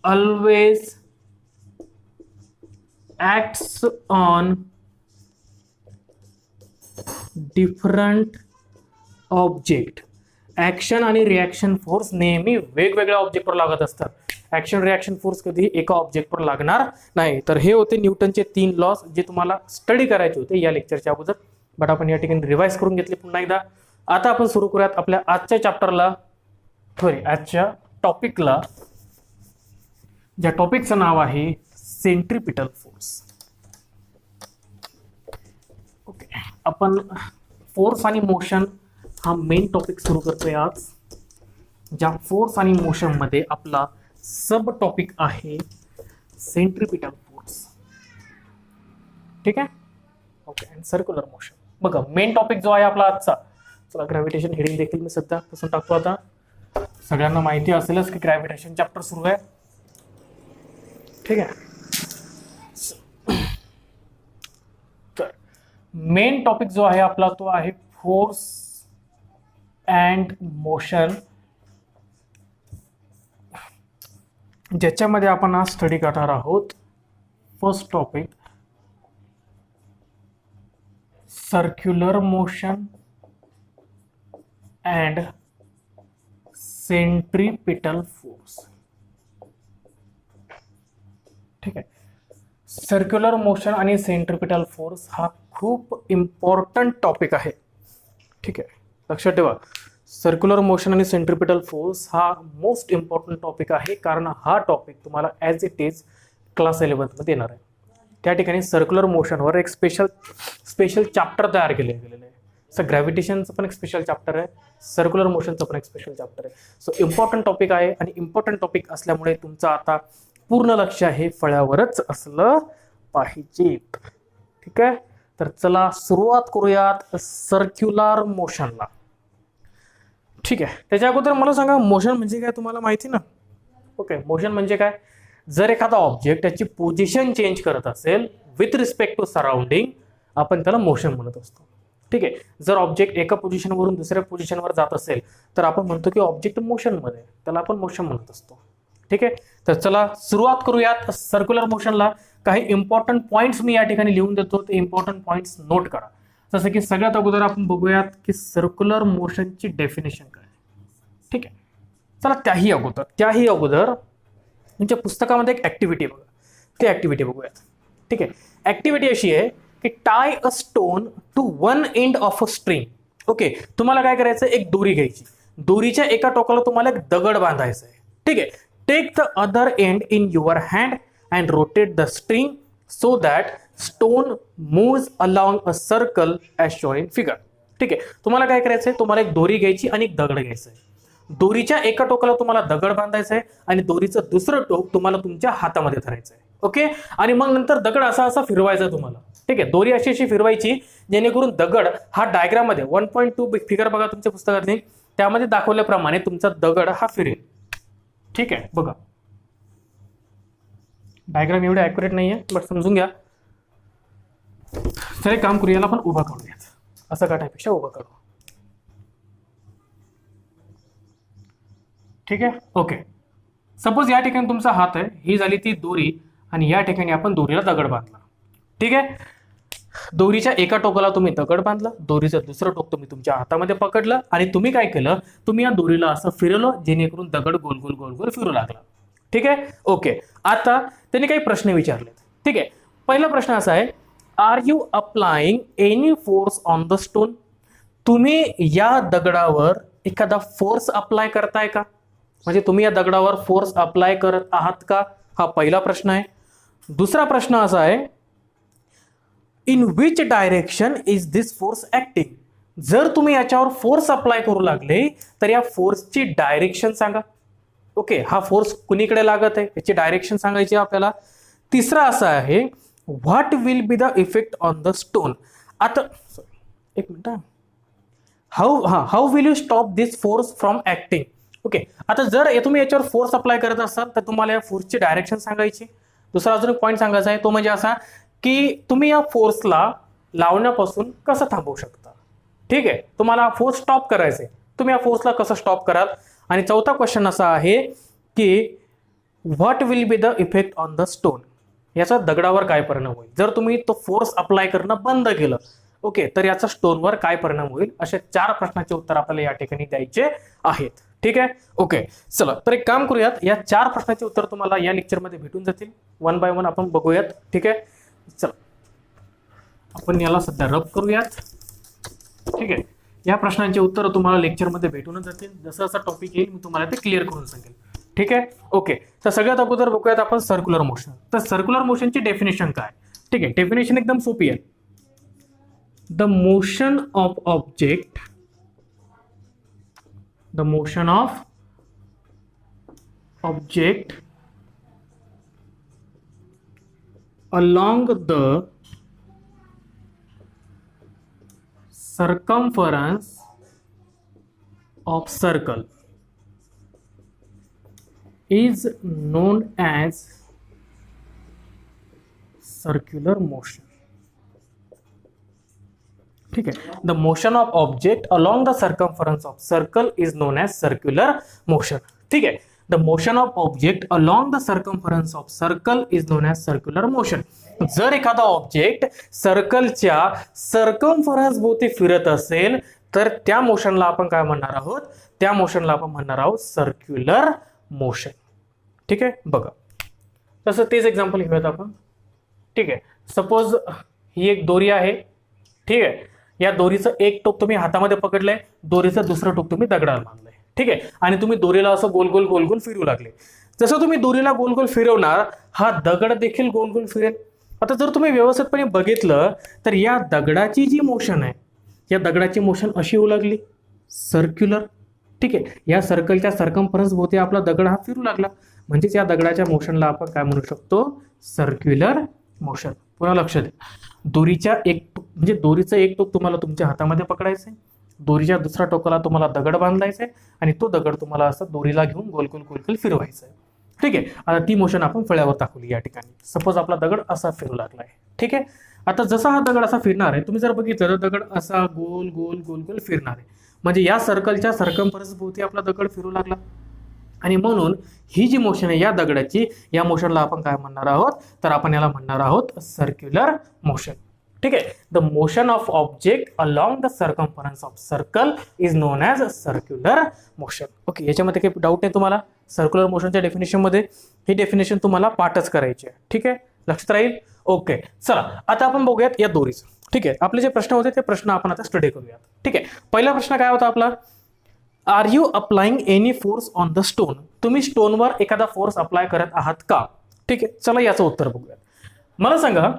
S1: always acts on different object. Action आणि रिॲक्शन फोर्स नेहमी वेगवेगळ्या ऑब्जेक्टवर लागत असतात. ऍक्शन रिॲक्शन फोर्स कधी एका ऑब्जेक्टवर लागणार नाही. तर हे होते न्यूटनचे 3 लॉज, जे तुम्हाला स्टडी करायचे होते या लेक्चरच्या अगोदर, बट आपण या ठिकाणी रिवाइज करून घेतले पुन्हा एकदा. आता आपण सुरू करूयात आपल्या आजच्या चॅप्टरला, आजच्या टॉपिकला, ज्या टॉपिकचं नाव आहे सेंट्रिपिटल फोर्स. ओके, आपण फोर्स आणि मोशन हा मेन टॉपिक सुरू करतोय आज. ज्या फोर्स आणि मोशन मध्ये आपला सब टॉपिक आहे सेंट्रिपिटल फोर्स. ठीक आहे, ओके, अँड सर्क्युलर मोशन. बघा, मेन टॉपिक जो आहे आपला आजचा, चला ग्रॅव्हिटेशन हेडिंग देखील मी सध्या पासून टाकतो. आता सगळ्यांना माहिती असेलच की ग्रॅव्हिटेशन चॅप्टर सुरू आहे. ठीक आहे, तर मेन टॉपिक जो आहे आपला तो आहे फोर्स अँड मोशन, ज्याच्यामध्ये आपण आज स्टडी करणार आहोत first topic circular motion and centripetal force. ठीक आहे, सर्क्युलर मोशन आणि सेंट्रिपिटल फोर्स हा खूप इम्पॉर्टंट टॉपिक आहे. ठीक आहे, लक्षात ठेवा, सर्क्युलर मोशन आणि सेंट्रिपिटल फोर्स हा मोस्ट इम्पॉर्टंट टॉपिक आहे, कारण हा टॉपिक तुम्हाला ॲज इट इज क्लास 11 मध्ये येणार आहे. त्या ठिकाणी सर्क्युलर मोशनवर एक स्पेशल चॅप्टर तयार केले गेलेले आहे. सो ग्रॅव्हिटेशनचं पण एक स्पेशल चॅप्टर आहे, सर्क्युलर मोशनचं पण एक स्पेशल चॅप्टर आहे. सो इम्पॉर्टंट टॉपिक आहे, आणि इम्पॉर्टंट टॉपिक असल्यामुळे तुमचं आता पूर्ण लक्ष हे फळ्यावरच असलं पाहिजे. ठीक आहे, तर चला सुरुवात करूयात सर्क्युलर मोशनला. ठीक आहे, त्याच्या अगोदर मला सांगा, मोशन म्हणजे काय तुम्हाला माहिती ना? ओके, मोशन म्हणजे काय? जर एखादा ऑब्जेक्ट त्याची पोझिशन चेंज करत असेल विथ रिस्पेक्ट टू सराउंडिंग, आपण त्याला मोशन म्हणत असतो. ठीक आहे, जर ऑब्जेक्ट एका पोझिशनवरून दुसऱ्या पोझिशनवर जात असेल तर आपण म्हणतो की ऑब्जेक्ट मोशनमध्ये, त्याला आपण मोशन म्हणत असतो. ठीक आहे, तर चला सुरुवात करूयात सर्क्युलर मोशनला. काही इम्पॉर्टंट पॉइंट्स मी या ठिकाणी लिहून देतो, ते इम्पॉर्टंट पॉइंट्स नोट करा. जसं की सगळ्यात अगोदर आपण बघूयात की सर्क्युलर मोशनची डेफिनेशन काय. ठीक आहे, चला त्याही अगोदर तुमच्या पुस्तकामध्ये एक ऍक्टिव्हिटी बघा, ती ऍक्टिव्हिटी बघूयात. ठीक आहे, ऍक्टिव्हिटी अशी आहे की tie a stone to one end of a string. Okay, तुम्हाला काय करायचं, एक दोरी घ्यायची, दोरीच्या एका टोकाला तुम्हाला एक दगड बांधायचा आहे. ठीक आहे, take the other end in your hand and rotate the string so that stone moves along a circle as shown in figure. ठीक ठीक आहे, तुम्हाला काय करायचंय, तुम्हाला एक दोरी घ्यायची आणि एक दगड घ्यायचा आहे. दोरीच्या एका टोकाला तुम्हाला दगड बांधायचा आहे आणि दोरीचं दुसरं टोक तुम्हाला तुमच्या हातामध्ये धरायचं आहे. ओके, आणि मग नंतर दगड असा असा फिरवायचा तुम्हाला. ठीक आहे, दोरी अशी अशी फिरवायची जेणेकरून दगड हा डायग्राम मध्ये 1.2 फिगर बघा तुमच्या पुस्तकातली, त्यामध्ये दाखवल्याप्रमाणे तुमचा दगड हा फिरेल. ठीक आहे, बघा डायग्राम एवढे ॲक्युरेट नाहीये बट समजून घ्या. तर एक काम करूया, याला आपण उभा काढूयात, असं काढण्यापेक्षा उभा काढू. ठीक आहे, ओके. सपोज या ठिकाणी तुमचा हात आहे, ही झाली ती दोरी आणि या ठिकाणी आपण दोरीला दगड बांधला. ठीक आहे, दोरीच्या एका टोकाला तुम्ही दगड बांधला, दोरीचं दुसरं टोक तुम्ही तुमच्या हातामध्ये पकडलं आणि तुम्ही काय केलं, तुम्ही या दोरीला असं फिरवलं जेणेकरून दगड गोल गोल गोल गोल फिरू लागला. ठीक आहे, ओके. आता त्यांनी काही प्रश्न विचारलेत. ठीक आहे, पहिला प्रश्न असा आहे, are you applying any force on the stone? तुम्ही या दगडावर एखादा फोर्स अप्लाय करताय का? म्हणजे तुम्ही या दगडावर फोर्स अप्लाय करत आहात का? हा पहिला प्रश्न आहे. दुसरा प्रश्न असा आहे, in which direction is this force acting? जर तुम्ही याच्यावर फोर्स अप्लाय करू लागले तर या फोर्सची डायरेक्शन सांगा. ओके, हा फोर्स कुणीकडे लागत आहे याची डायरेक्शन सांगायची आपल्याला. तिसरा असा आहे, what will be the effect on the stone? आता एक minute, how will you stop this force from acting? Okay, आता जर तुम्ही याच्यावर फोर्स अप्लाय करत असाल तर तुम्हाला या फोर्सची डायरेक्शन सांगायची. दुसरा अजून एक पॉईंट सांगायचा आहे, तो म्हणजे असा की तुम्ही या फोर्सला लावण्यापासून कसं थांबवू शकता. ठीक आहे, तुम्हाला फोर्स स्टॉप करायचा आहे, तुम्ही या फोर्सला कसं स्टॉप कराल. आणि चौथा क्वेश्चन असा आहे की what will be the effect on the stone? याचा दगडावर काय परिणाम होईल जर तुम्ही तो फोर्स अप्लाय करणं बंद केलं. ओके, तर याचा स्टोनवर काय परिणाम होईल? अशा 4 प्रश्नाचे उत्तर आपल्याला या ठिकाणी द्यायचे आहेत. ठीक आहे, ओके. चला तर एक काम करूयात, या 4 प्रश्नाचे उत्तर तुम्हाला या लेक्चरमध्ये भेटून जातील. 1 बाय 1 आपण बघूयात. ठीक आहे, चला आपण याला सध्या रब करूयात. ठीक आहे, या प्रश्नांचे उत्तर तुम्हाला लेक्चरमध्ये भेटूनच जातील. जसं असं टॉपिक येईल मी तुम्हाला ते क्लिअर करून सांगेल. ठीक आहे, ओके. तर सगळ्यात अगोदर बघूयात आपण सर्क्युलर मोशन. तर सर्क्युलर मोशनची डेफिनेशन काय? ठीक आहे, डेफिनेशन एकदम सोपी आहे. The motion of object, the motion of object along the circumference of circle is known as circular motion. ठीक है, the motion of object along the circumference of circle is known as circular motion. ठीक है, the motion of object along the circumference of circle is known as circular motion. जर एखादा ऑब्जेक्ट सर्कलच्या सर्कम्फरन्स भोवती फिरत असेल तर त्या मोशनला आपण काय म्हणणार आहोत? त्या मोशनला आपण म्हणणार आहोत सर्क्युलर मोशन. ठीक आहे, बघा तसं तेच एक्झाम्पल घेऊयात आपण. ठीक आहे, सपोज ही एक दोरी आहे. ठीक आहे, या दोरीचं एक टोक तुम्ही हातामध्ये पकडलंय, दोरीचं दुसरं टोक तुम्ही दगडाला बांधलंय. ठीक आहे, आणि तुम्ही दोरीला असं गोल गोल गोल गोल फिरवू लागले. जसं तुम्ही दोरीला गोल गोल फिरवणार हा दगड देखील गोल गोल फिरेल. आता जर तुम्ही व्यवस्थितपणे बघितलं तर या दगडाची जी मोशन आहे, या दगडाची मोशन अशी होऊ लागली सर्क्युलर. ठीक आहे, या सर्कलच्या सर्कम्फरन्स भोवती आपला दगड हा फिरू लागला, म्हणजेच या दगडाच्या मोशनला आपण काय म्हणू शकतो? Circular motion. पुन्हा लक्ष द्या, दोरीच्या एक म्हणजे दोरीचं एक टोक तुम्हाला तुमच्या हातामध्ये पकडायचं आहे, दोरीच्या दुसऱ्या टोकाला तुम्हाला दगड बांधायचा आहे आणि तो दगड तुम्हाला असं दोरीला घेऊन गोल गोल गोल गोल फिरवायचा आहे. ठीक आहे, आता ती मोशन आपण फळ्यावर दाखवली. या ठिकाणी सपोज आपला दगड असा फिरू लागला आहे. ठीक आहे, आता जसा हा दगड असा फिरणार आहे, तुम्ही जर बघितलं तर दगड असा गोल गोल गोल गोल फिरणार आहे, म्हणजे या सर्कलच्या सर्कम्फरन्स भोवती आपला दगड फिरू लागला. आणि म्हणून ही जी मोशन आहे या दगडाची, या मोशनला आपण काय म्हणणार आहोत? तर आपण याला म्हणणार आहोत सर्क्युलर मोशन. ठीक आहे, the motion of object along the circumference of circle is known as circular motion. Okay, याच्यामध्ये काही डाऊट नाही तुम्हाला? सर्क्युलर मोशनच्या डेफिनेशन मध्ये ही डेफिनेशन तुम्हाला पाठच करायची आहे. ठीक आहे, लक्षात राहील. ओके, चला आता आपण बघूयात या दोरीचं. ठीक आहे, आपले जे प्रश्न होते ते प्रश्न आपण आता स्टडी करूयात. ठीक आहे, पहिला प्रश्न काय होता आपला? Are you applying any force on the stone? तुम्ही स्टोनवर एखादा फोर्स अप्लाय करत आहात का? ठीक आहे, चला याचं उत्तर बघूयात. मला सांगा,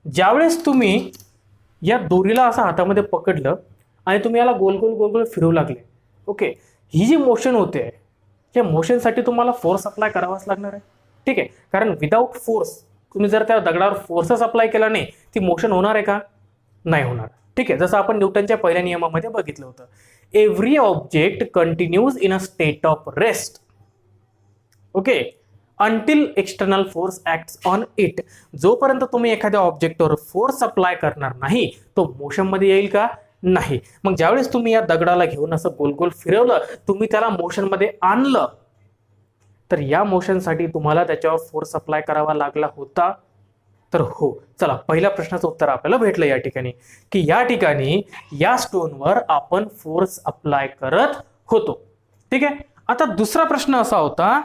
S1: ज्यावेळेस तुम्ही या दोरीला असं हातामध्ये पकडलं आणि तुम्ही याला गोल गोल गोल गोल फिरवू लागले. ओके, ही जी मोशन होते या मोशनसाठी तुम्हाला फोर्स अप्लाय करावाच लागणार आहे. ठीक आहे, कारण विदाऊट फोर्स तुम्ही जर त्या दगडावर फोर्सच अप्लाय केला नाही ती मोशन होणार आहे का? नाही होणार. ठीक आहे, जसं आपण न्यूटनच्या पहिल्या नियमामध्ये बघितलं होतं, every object continues in a state of rest. Okay, until external force acts on it. जोपर्यंत तुम्ही एखाद्या ऑब्जेक्टवर फोर्स अप्लाय करणार नाही तो मोशन मध्ये येईल का? नाही. मग ज्यावेळेस तुम्ही या दगडाला घेऊन असं गोल गोल फिरवलं, तुम्ही त्याला मोशन मध्ये आणलं, तर या मोशनसाठी तुम्हाला त्याच्यावर फोर्स अप्लाय करावा लागला होता. तर हो. चला, पहिल्या प्रश्नाचं उत्तर आपल्याला भेटलं या ठिकाणी, की या ठिकाणी या स्टोनवर आपण फोर्स अप्लाय करत होतो. ठीक आहे. आता दुसरा प्रश्न असा होता,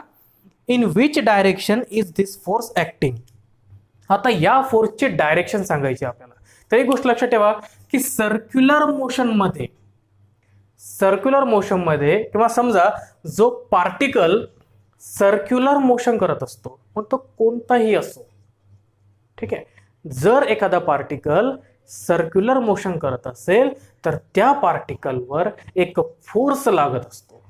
S1: in which direction is this force acting. आता या फोर्सचे डायरेक्शन सांगायचे आपल्याला. तर एक गोष्ट लक्षात ठेवा की सर्क्युलर मोशन मध्ये किंवा समजा जो पार्टिकल सर्क्युलर मोशन करत असतो, मग तो कोणताही असो. ठीक आहे, जर एखादा पार्टिकल सर्क्युलर मोशन करत असेल तर त्या पार्टिकलवर एक फोर्स लागत असतो.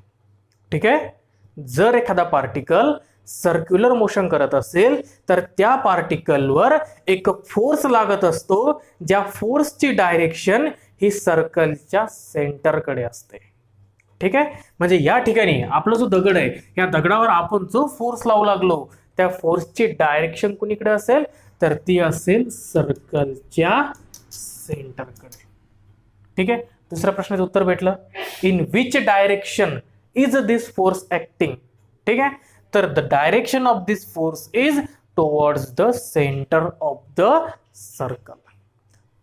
S1: ठीक आहे, जर एखादा पार्टिकल सर्क्युलर मोशन करत असेल तर त्या पार्टिकलवर एक फोर्स लागत असतो, ज्या फोर्सची डायरेक्शन ही सर्कलच्या सेंटरकडे असते. ठीक आहे, म्हणजे या ठिकाणी आपला जो दगड आहे या दगडावर आपण जो फोर्स लावू लागलो त्या फोर्सची डायरेक्शन कुणीकडे असेल तर ती असेल सर्कलच्या सेंटरकडे. ठीक आहे, दुसऱ्या प्रश्नाचं उत्तर भेटलं, in which direction is this force acting. ठीक आहे, तर the direction of this force is towards the centre of the circle.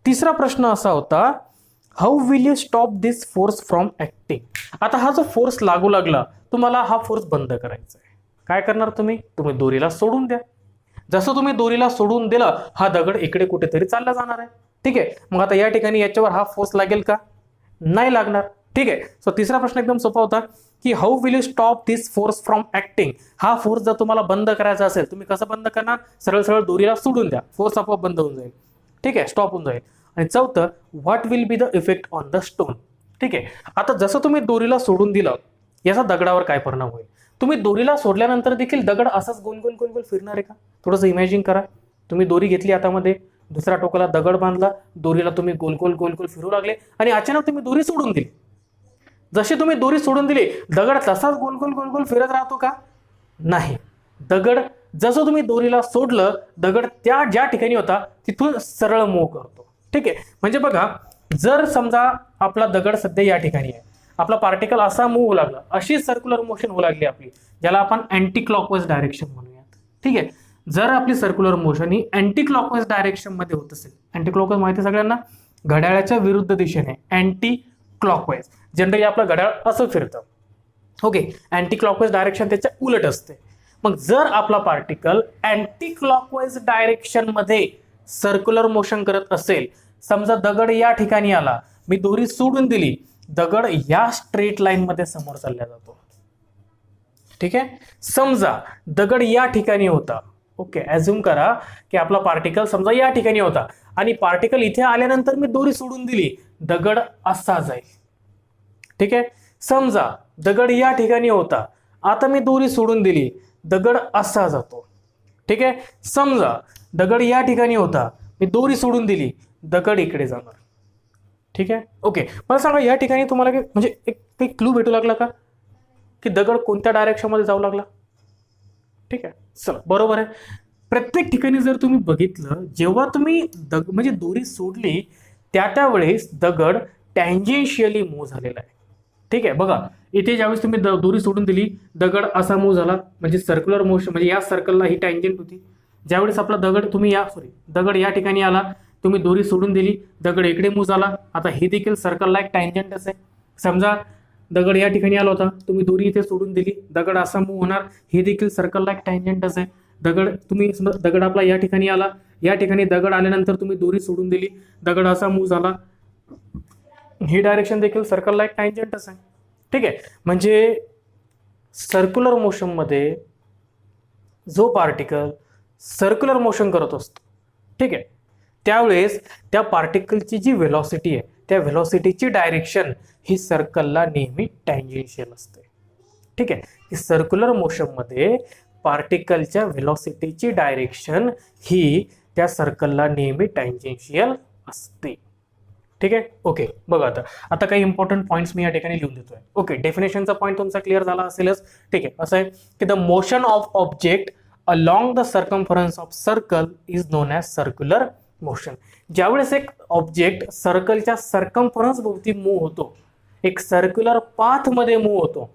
S1: तिसरा प्रश्न असा होता, how will you stop this force from acting. आता हा जो फोर्स लागू लागला, तुम्हाला हा फोर्स बंद करायचा आहे. काय करणार तुम्ही दोरीला सोडून द्या. जसं तुम्ही दोरीला सोडून दिलं, हा दगड इकडे कुठेतरी चालला जाणार आहे. ठीक आहे, मग आता या ठिकाणी याच्यावर हा फोर्स लागेल का? नाही लागणार. ठीक आहे, सो तिसरा प्रश्न एकदम सोपा होता की how will you stop this force from acting. हा फोर्स जर तुम्हाला बंद करायचा असेल, तुम्ही कसं बंद करणार? सरळ सरळ दोरीला सोडून द्या, फोर्स आपोआप बंद होऊन जाईल. ठीक आहे, स्टॉप होऊन जाईल. आणि चौथं, what will be the effect on the stone. ठीक आहे, आता जसं तुम्ही दोरीला सोडून दिलं, याचा दगडावर काय परिणाम होईल? तुम्ही दोरीला सोडल्यानंतर देखील दगड असाच गोल गोल गोल गोल फिरणार आहे का? थोडंसं इमॅजिन करा. तुम्ही दोरी घेतली हातामध्ये, दुसऱ्या टोकाला दगड बांधला, दोरीला तुम्ही गोल गोल गोल गोल फिरू लागले आणि अचानक तुम्ही दोरी सोडून दिली. जशी तुम्ही दोरी सोडून दिली, दगड तसाच गोल गोल गोल गोल फिरत राहतो का? नाही. दगड जसं तुम्ही दोरीला सोडलं, दगड त्या ज्या ठिकाणी होता तिथून सरळ मूव्ह करतो. ठीक आहे, म्हणजे बघा, जर समजा आपला दगड सध्या या ठिकाणी आहे, आपला पार्टिकल असा मूव्ह होऊ लागला, अशी सर्क्युलर मोशन होऊ लागली आपली, ज्याला आपण अँटी क्लॉकवाईज डायरेक्शन म्हणूयात. ठीक आहे, जर आपली सर्क्युलर मोशन ही अँटी क्लॉकवाईज डायरेक्शन मध्ये होत असेल, अँटी क्लॉकवाईज माहिती आहे सगळ्यांना, घड्याळाच्या विरुद्ध दिशेने अँटी क्लॉकवाईज. जनरली आपलं घड्याळ असं फिरतं. ओके, अँटी क्लॉकवाईज डायरेक्शन त्याच्या उलट असते. मग जर आपला पार्टिकल अँटी क्लॉकवाईज डायरेक्शन मध्ये सर्क्युलर मोशन करत असेल, समजा दगड या ठिकाणी आला, मी दोरी सोडून दिली, दगड या स्ट्रेट लाईन मध्ये समोर चालला जातो. ठीक आहे, समजा दगड या ठिकाणी होता. ओके, ऍझ्युम करा की आपला पार्टिकल समजा या ठिकाणी होता आणि पार्टिकल इथे आल्यानंतर मी दोरी सोडून दिली, दगड असा जाईल. ठीक आहे, समजा दगड या ठिकाणी होता, आता मी दोरी सोडून दिली, दगड असा जातो. ठीक आहे, समजा दगड या ठिकाणी होता, मी दोरी सोडून दिली, दगड इकडे जाणार. ठीक आहे, ओके, मला सांगा या ठिकाणी तुम्हाला म्हणजे एक क्लू भेटू लागला का की दगड कोणत्या डायरेक्शन मध्ये जाऊ लागला? ठीक आहे, चला, बरोबर आहे. प्रत्येक ठिकाणी जर तुम्ही बघितलं, जेव्हा तुम्ही म्हणजे दोरी सोडली त्यावेळेस दगड टँजेन्शियली मूव्ह झालेला आहे. ठीक आहे, बघा इथे ज्यावेळेस तुम्ही दोरी सोडून दिली, दगड असा मूव्ह झाला, म्हणजे सर्क्युलर मोशन, म्हणजे या सर्कलला ही टँजेंट होती. ज्यावेळेस आपला दगड दगड या ठिकाणी आला, तुम्ही दोरी सोडून दिली, दगड इकडे मूव्ह झाला. आता हे देखील सर्कलला एक टँजेंटच आहे. समजा दगड या ठिकाणी आला होता, तुम्ही दोरी इथे सोडून दिली, दगड असा मूव्ह होणार, हे देखील सर्कलला एक टँजेंटच आहे. दगड आपला या ठिकाणी आला, या ठिकाणी दगड आल्यानंतर तुम्ही दोरी सोडून दिली, दगड असा मूव्ह झाला, ही डायरेक्शन देखील सर्कलला एक टँजेंटच आहे. ठीक आहे, म्हणजे सर्क्युलर मोशन मध्ये जो पार्टिकल सर्क्युलर मोशन करत असतो, ठीक आहे, त्यावेळेस त्या पार्टिकलची जी व्हेलॉसिटी आहे त्या व्हेलॉसिटीची डायरेक्शन ही सर्कलला नेहमी टँजेन्शियल असते. ठीक आहे, की सर्क्युलर मोशनमध्ये पार्टिकलच्या व्हेलॉसिटीची डायरेक्शन ही त्या सर्कलला नेहमी टँजेन्शियल असते. ठीक आहे, ओके. बघा आता काही इम्पॉर्टंट पॉईंट्स मी या ठिकाणी लिहून देतोय. ओके, डेफिनेशनचा पॉईंट तुमचा क्लिअर झाला असेलच. ठीक आहे, असं आहे की the motion of object along the circumference of circle is known as circular motion. ज्यावेळेस एक ऑब्जेक्ट सर्कलच्या सर्कम्फरन्स भोवती मूव्ह होतो, एक सर्क्युलर पाथ मध्ये मूव्ह होतो,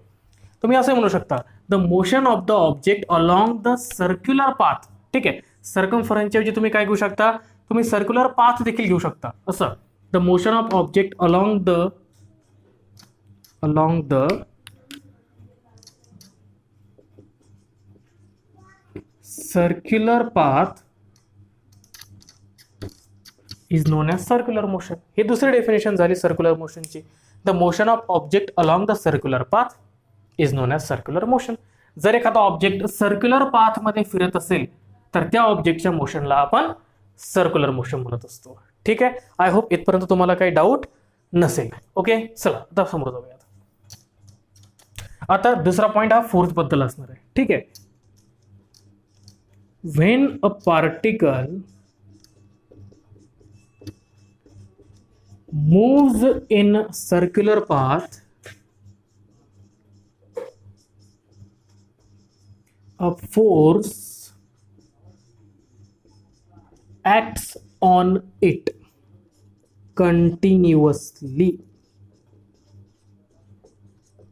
S1: तुम्ही असं म्हणू शकता the motion of the object along the circular path. ठीक आहे, सर्कम्फरन्सच्या ऐवजी तुम्ही काय घेऊ शकता, तुम्ही सर्क्युलर पाथ देखील घेऊ शकता. असं the motion of object along the circular path is known as circular motion. ही दुसरी डेफिनेशन झाली सर्क्युलर मोशनची. The motion of object along the circular path is known as circular motion. जर एखादा ऑब्जेक्ट सर्क्युलर पाथ मध्ये फिरत असेल तर त्या ऑब्जेक्टच्या मोशनला आपण सर्क्युलर मोशन म्हणत असतो. ठीक आहे, आय होप इथपर्यंत तुम्हाला काही डाऊट नसेल. ओके, चला आता समोर जाऊयात. आता दुसरा पॉइंट हा फोर्स बद्दल असणार आहे. ठीक आहे, when a particle moves in circular path, a force acts on it continuously.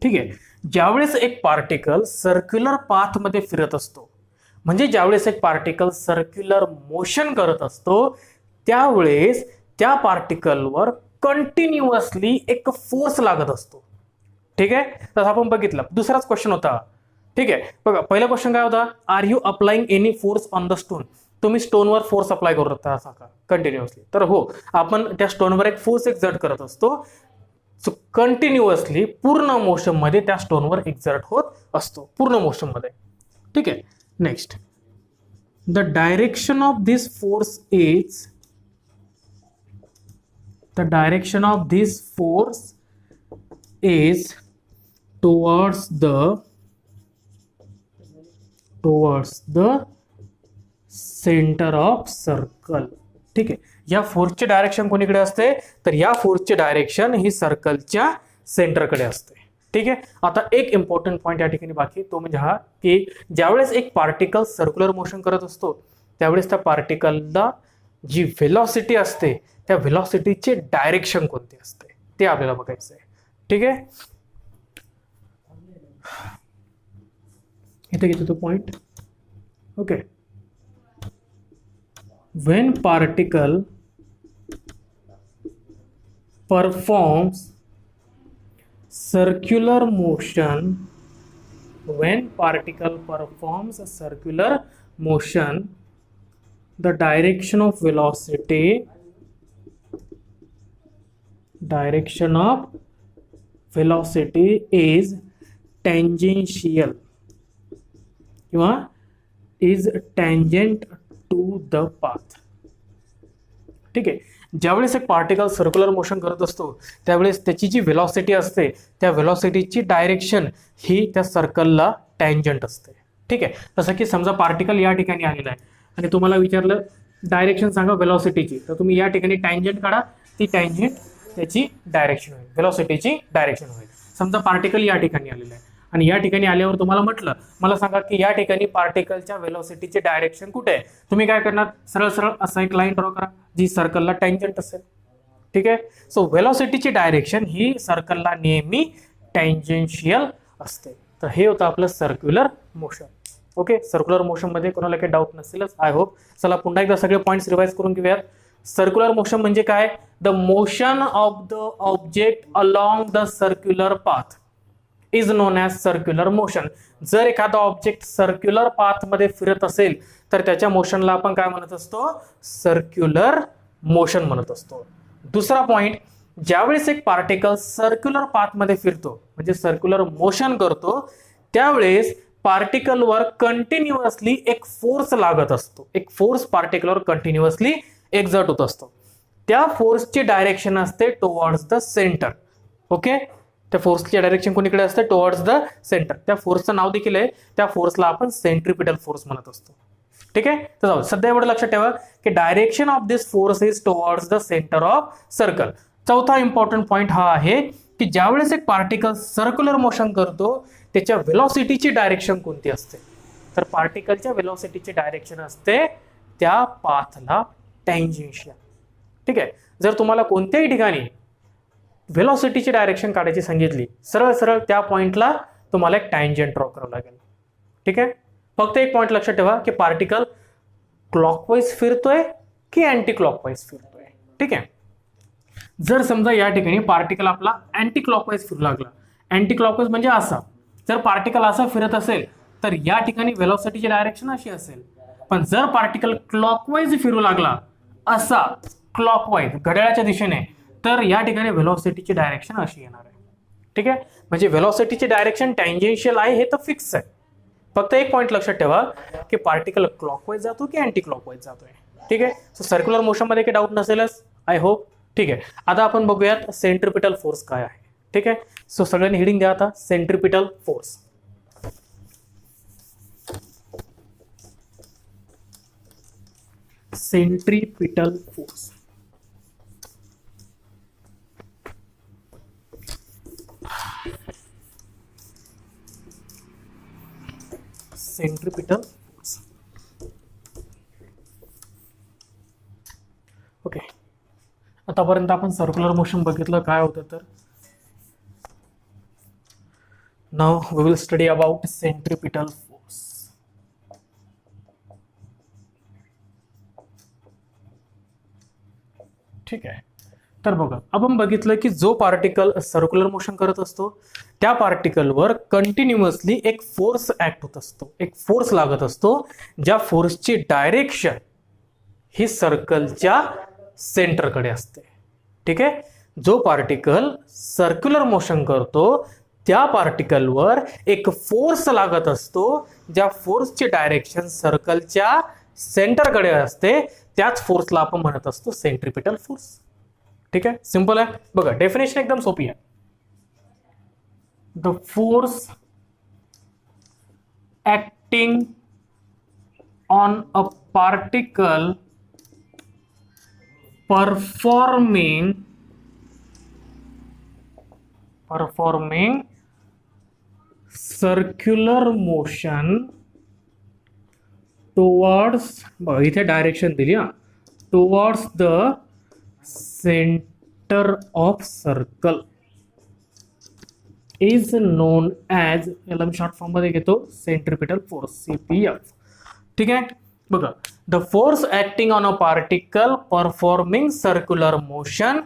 S1: ठीक आहे, ज्यावेळेस एक पार्टिकल सर्क्युलर पाथ मध्ये फिरत असतो, म्हणजे ज्यावेळेस एक पार्टिकल सर्क्युलर मोशन करत असतो, त्यावेळेस त्या पार्टिकलवर कंटिन्युअसली एक फोर्स लागत असतो. ठीक आहे, तर आपण बघितलं. दुसराच क्वेश्चन होता. ठीक आहे, बघा पहिला क्वेश्चन काय होता, are you applying any force on the stone. तुम्ही स्टोनवर फोर्स अप्लाय करत असा का कंटिन्युअसली, तर हो, आपण त्या स्टोनवर एक फोर्स एक्झर्ट करत असतो. सो कंटिन्युअसली पूर्ण मोशन मध्ये त्या स्टोनवर एक्झर्ट होत असतो, पूर्ण मोशन मध्ये. ठीक आहे, next, the direction of this force is the direction of this force is towards the center of circle. ठीक आहे, या फोर्सची डायरेक्शन कोणीकडे असते, तर या फोर्सची डायरेक्शन ही सर्कलच्या सेंटरकडे असते. ठीक आहे, आता एक इम्पॉर्टंट पॉइंट या ठिकाणी बाकी, तो म्हणजे हा की ज्यावेळेस एक पार्टिकल सर्क्युलर मोशन करत असतो त्यावेळेस त्या पार्टिकलला जी व्हेलॉसिटी असते त्या व्हेलॉसिटीचे डायरेक्शन कोणते असते ते आपल्याला बघायचं आहे. ठीक आहे, इथे घेतो तो point. Okay, when particle performs circular motion, the direction of velocity is tangential किंवा is tangent to the path. ठीक आहे, ज्यावेळेस एक पार्टिकल सर्क्युलर मोशन करत असतो त्यावेळेस त्याची जी व्हेलॉसिटी असते त्या व्हेलॉसिटीची डायरेक्शन ही त्या सर्कलला टँजंट असते. ठीक आहे, जसं की समजा पार्टिकल या ठिकाणी आलेला आहे आणि तुम्हाला विचारलं डायरेक्शन सांगा व्हेलॉसिटीची, तर तुम्ही या ठिकाणी टँजंट काढा, ती टँजंट त्याची डायरेक्शन होईल, व्हेलॉसिटीची डायरेक्शन होईल. समजा पार्टिकल या ठिकाणी आलेला आहे आणि या ठिकाणी आल्यावर तुम्हाला म्हटलं मला सांगा की या ठिकाणी पार्टिकलच्या व्हेलॉसिटीचे डायरेक्शन कुठे आहे, तुम्ही काय करणार, सरळ सरळ असा एक लाईन ड्रॉ करा जी सर्कलला टँजंट असेल. ठीक आहे, सो व्हेलॉसिटीची डायरेक्शन ही सर्कलला नेहमी टँजेन्शियल असते. तर हे होतं आपलं circular motion. Okay, circular motion मध्ये कोणाला काही डाऊट नसेलच, आय होप. चला पुन्हा एकदा सगळे पॉईंट्स रिवाइज करून घेऊयात. सर्क्युलर मोशन म्हणजे काय, the motion of the object along the circular path is known as circular motion. जर एखादा ऑब्जेक्ट सर्क्युलर पाथ मध्ये फिरत असेल तर त्याच्या मोशनला आपण काय म्हणत असतो, सर्क्युलर मोशन म्हणत असतो. दुसरा पॉइंट, ज्यावेळेस एक पार्टिकल सर्क्युलर पाथ मध्ये फिरतो म्हणजे सर्क्युलर मोशन करतो त्यावेळेस पार्टिकलवर कंटिन्युअसली एक फोर्स लागत असतो, एक फोर्स पार्टिकलवर कंटिन्युअसली एक्झर्ट होत असतो, त्या फोर्सची डायरेक्शन असते टुवर्ड्स द सेंटर. ओके, त्या फोर्सची डायरेक्शन कोणीकडे असते? Towards the centre. त्या फोर्सचं नाव देखील आहे, त्या फोर्सला आपण सेंट्रिपिटल फोर्स म्हणत असतो. ठीक आहे, तर जाऊ सध्या एवढं लक्षात ठेवा की direction of this force is towards the centre of circle. चौथा इम्पॉर्टंट पॉइंट हा आहे की ज्यावेळेस एक पार्टिकल सर्क्युलर मोशन करतो त्याच्या वेलॉसिटीची डायरेक्शन कोणती असते? तर पार्टिकलच्या वेलॉसिटीची डायरेक्शन असते त्या पाथला टँजेन्शियल. ठीक आहे, जर तुम्हाला कोणत्याही ठिकाणी वेलॉसिटीची डायरेक्शन काढायची सांगितली, सरळ सरळ त्या पॉइंटला तुम्हाला एक टँजेंट ड्रॉ करावं लागेल. ठीक आहे, फक्त एक पॉइंट लक्षात ठेवा की पार्टिकल क्लॉकवाईज फिरतोय की अँटी क्लॉकवाईज फिरतोय. ठीक आहे, जर समजा या ठिकाणी पार्टिकल आपला अँटी क्लॉकवाईज फिरू लागला, अँटी क्लॉकवाईज म्हणजे असा, जर पार्टिकल असा फिरत असेल तर या ठिकाणी वेलॉसिटीची डायरेक्शन अशी असेल. पण जर पार्टिकल क्लॉकवाईज फिरू लागला असा क्लॉकवाईज घड्याळाच्या दिशेने, तर या ठिकाणी वेलॉसिटीची डायरेक्शन अशी येणार आहे. ठीक आहे, म्हणजे वेलॉसिटीची डायरेक्शन टँजेन्शियल आहे हे तर फिक्स आहे. फक्त एक पॉइंट लक्षात ठेवा की पार्टिकल क्लॉकवाईज जातो की अँटी क्लॉकवाईज जातोय. ठीक आहे, सो सर्क्युलर मोशन मध्ये काही डाऊट नसेलच, आय होप. ठीक आहे, आता आपण बघूयात सेंट्रिपिटल फोर्स काय आहे. ठीक आहे, सो सगळ्यांनी हेडिंग द्या आता, centripetal force. Centripetal force. Centripetal force. Okay, आतापर्यंत आपण सर्क्युलर मोशन बघितलं काय होतं, तर now we will study about centripetal force. ठीक आहे, तर बघा आपण बघितलं की जो पार्टिकल सर्क्युलर मोशन करत असतो त्या पार्टिकलवर कंटिन्युअसली एक फोर्स ऍक्ट होत असतो, एक फोर्स लागत असतो, ज्या फोर्सची डायरेक्शन ही सर्कलच्या सेंटरकडे असते. ठीक आहे, जो पार्टिकल सर्क्युलर मोशन करतो त्या पार्टिकलवर एक फोर्स लागत असतो, ज्या फोर्सची डायरेक्शन सर्कलच्या सेंटरकडे असते, त्याच फोर्सला आपण म्हणत असतो सेंट्रिपिटल फोर्स. ठीक आहे, सिंपल आहे. बघा डेफिनेशन एकदम सोपी आहे. The force acting on a particle performing circular motion towards, इथे डायरेक्शन दिली हा, towards the center of circle is known as, याला मी शॉर्ट फॉर्म मध्ये घेतो, सेंट्रिपिटल फोर्स, CPF. ठीक आहे, बघा the force acting on a particle performing circular motion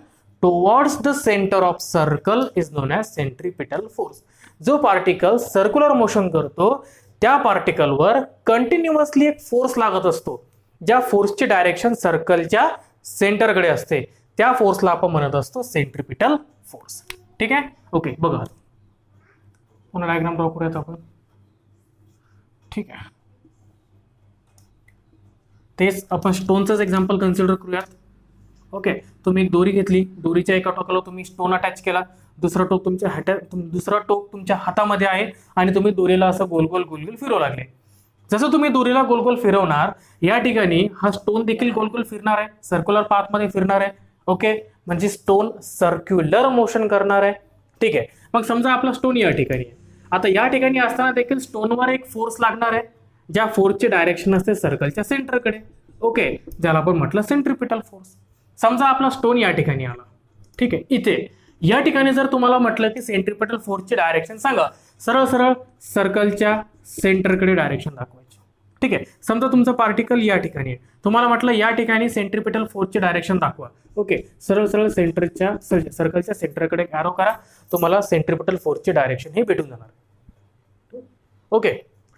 S1: towards the centre of circle is known as centripetal force. जो पार्टिकल सर्क्युलर मोशन करतो त्या पार्टिकलवर कंटिन्युअसली एक फोर्स लागत असतो, ज्या फोर्सची डायरेक्शन सर्कलच्या सेंटरकडे असते, त्या फोर्सला आपण म्हणत असतो सेंट्रिपिटल फोर्स. ठीक आहे, ओके. बघा पुन्हा डायग्राम ड्रॉ करूयात आपण. ठीक आहे, तेच आपण स्टोनचंच एक्झाम्पल कन्सिडर करूयात. ओके, तुम्ही एक दोरी घेतली, दोरीच्या एका टोकाला तुम्ही स्टोन अटॅच केला, दुसरा टोक तुमच्या हातामध्ये आहे आणि तुम्ही दोरीला असं गोल गोल गोल गोल फिरवू लागले. जसं तुम्ही दोरीला गोल गोल फिरवणार, या ठिकाणी हा स्टोन देखील गोल गोल फिरणार आहे, सर्क्युलर पाथमध्ये फिरणार आहे. ओके, म्हणजे स्टोन सर्क्युलर मोशन करणार आहे. ठीक आहे, मग समजा आपला स्टोन या ठिकाणी आहे, आता या ठिकाणी असताना देखील स्टोनवर एक फोर्स लागणार आहे, ज्या फोर्सची डायरेक्शन असते सर्कलच्या सेंटरकडे. ओके, ज्याला आपण म्हटलं सेंट्रिपिटल फोर्स. समजा आपला स्टोन या ठिकाणी आला. ठीक आहे, इथे या ठिकाणी जर तुम्हाला म्हटलं की सेंट्रिपिटल फोर्सची डायरेक्शन सांगा, सरळ सरळ सर्कलच्या सेंटरकडे डायरेक्शन दाखवायची. ठीक आहे, समजा तुमचं पार्टिकल या ठिकाणी आहे, तुम्हाला म्हटलं या ठिकाणी सेंट्रिपिटल फोर्सची डायरेक्शन दाखवा. ओके, सरळ सरळ सर्कलच्या सेंटरकडे ॲरो करा, तुम्हाला सेंट्रिपिटल फोर्सची डायरेक्शन ही भेटून जाणार. ओके,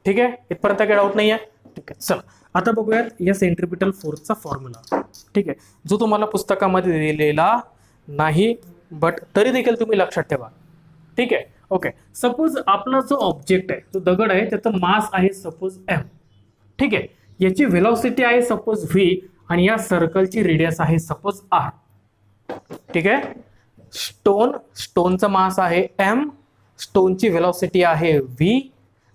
S1: ठीक आहे, इथपर्यंत काही डाऊट नाही आहे. ठीक आहे, चला आता बघूयात या सेंट्रिपिटल फोर्सचा फॉर्म्युला. ठीक आहे, जो तुम्हाला पुस्तकामध्ये दिलेला नाही, बट तरी देखील तुम्ही लक्षात ठेवा. ठीक आहे, ओके. सपोज आपला जो ऑब्जेक्ट आहे, जो दगड आहे, त्याचं मास आहे सपोज m. ठीक आहे, याची व्हेलॉसिटी आहे सपोज v आणि या सर्कलची रेडियस आहे सपोज r. ठीक आहे. स्टोनचं मास आहे m, स्टोनची व्हेलॉसिटी आहे v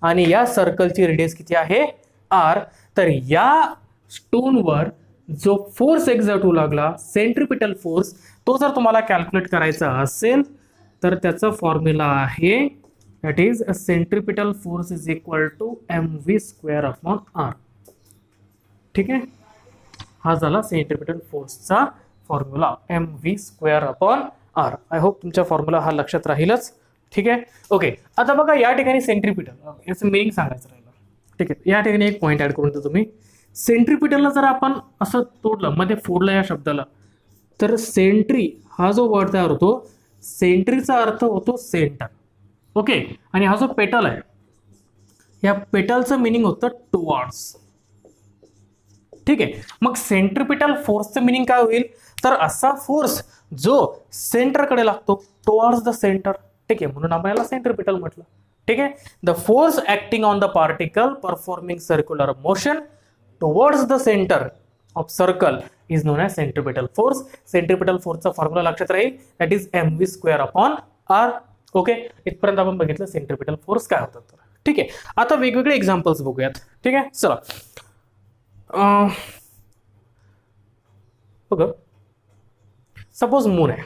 S1: आणि या सर्कलची रेडियस किती आहे r. तर या स्टोनवर जो फोर्स एक्झर्ट होऊ लागला सेंट्रिपिटल फोर्स, तो जर तुम्हाला कॅल्क्युलेट करायचा असेल तर त्याचा फॉर्म्युला आहे that is centripetal force is equal to mv² upon r. ठीक आहे. हा झाला सेंट्रिपिटल फोर्सचा formula mv² upon r. I hope तुमच्या फॉर्म्युला हा लक्षात राहीलच. ठीक आहे. ओके, आता बघा या ठिकाणी सेंट्रिपिटल याचं मिनिंग सांगायचं राहिलं. ठीक आहे. या ठिकाणी एक पॉईंट ऍड करून देतो तुम्ही. सेंट्रिपिटलला जर आपण असं तोडलं, मध्ये फोडलं या शब्दाला, तर सेंट्री हा जो वर्ड तयार होतो, सेंट्रीचा अर्थ होतो सेंटर. ओके, आणि हा जो पेटल आहे, या पेटलचं मिनिंग होतं टुवर्ड्स. ठीक आहे. मग सेंट्रिपिटल फोर्सचं मिनिंग काय होईल, तर असा फोर्स जो सेंटरकडे लागतो, टुवर्ड्स द सेंटर. ठीक आहे, म्हणून आपण याला सेंट्रिपिटल म्हटलं. ठीक आहे. The force acting on the particle performing circular motion towards the centre of circle is known as centripetal force. Centripetal फोर्सचा फॉर्म्युला लक्षात राहील, that is mv² upon r. Okay, इथपर्यंत आपण बघितलं सेंट्रिपिटल फोर्स काय होतात. ठीक आहे. आता वेगवेगळे एक्झाम्पल्स बघूयात. ठीक आहे, चला. बघ, सपोज मून आहे.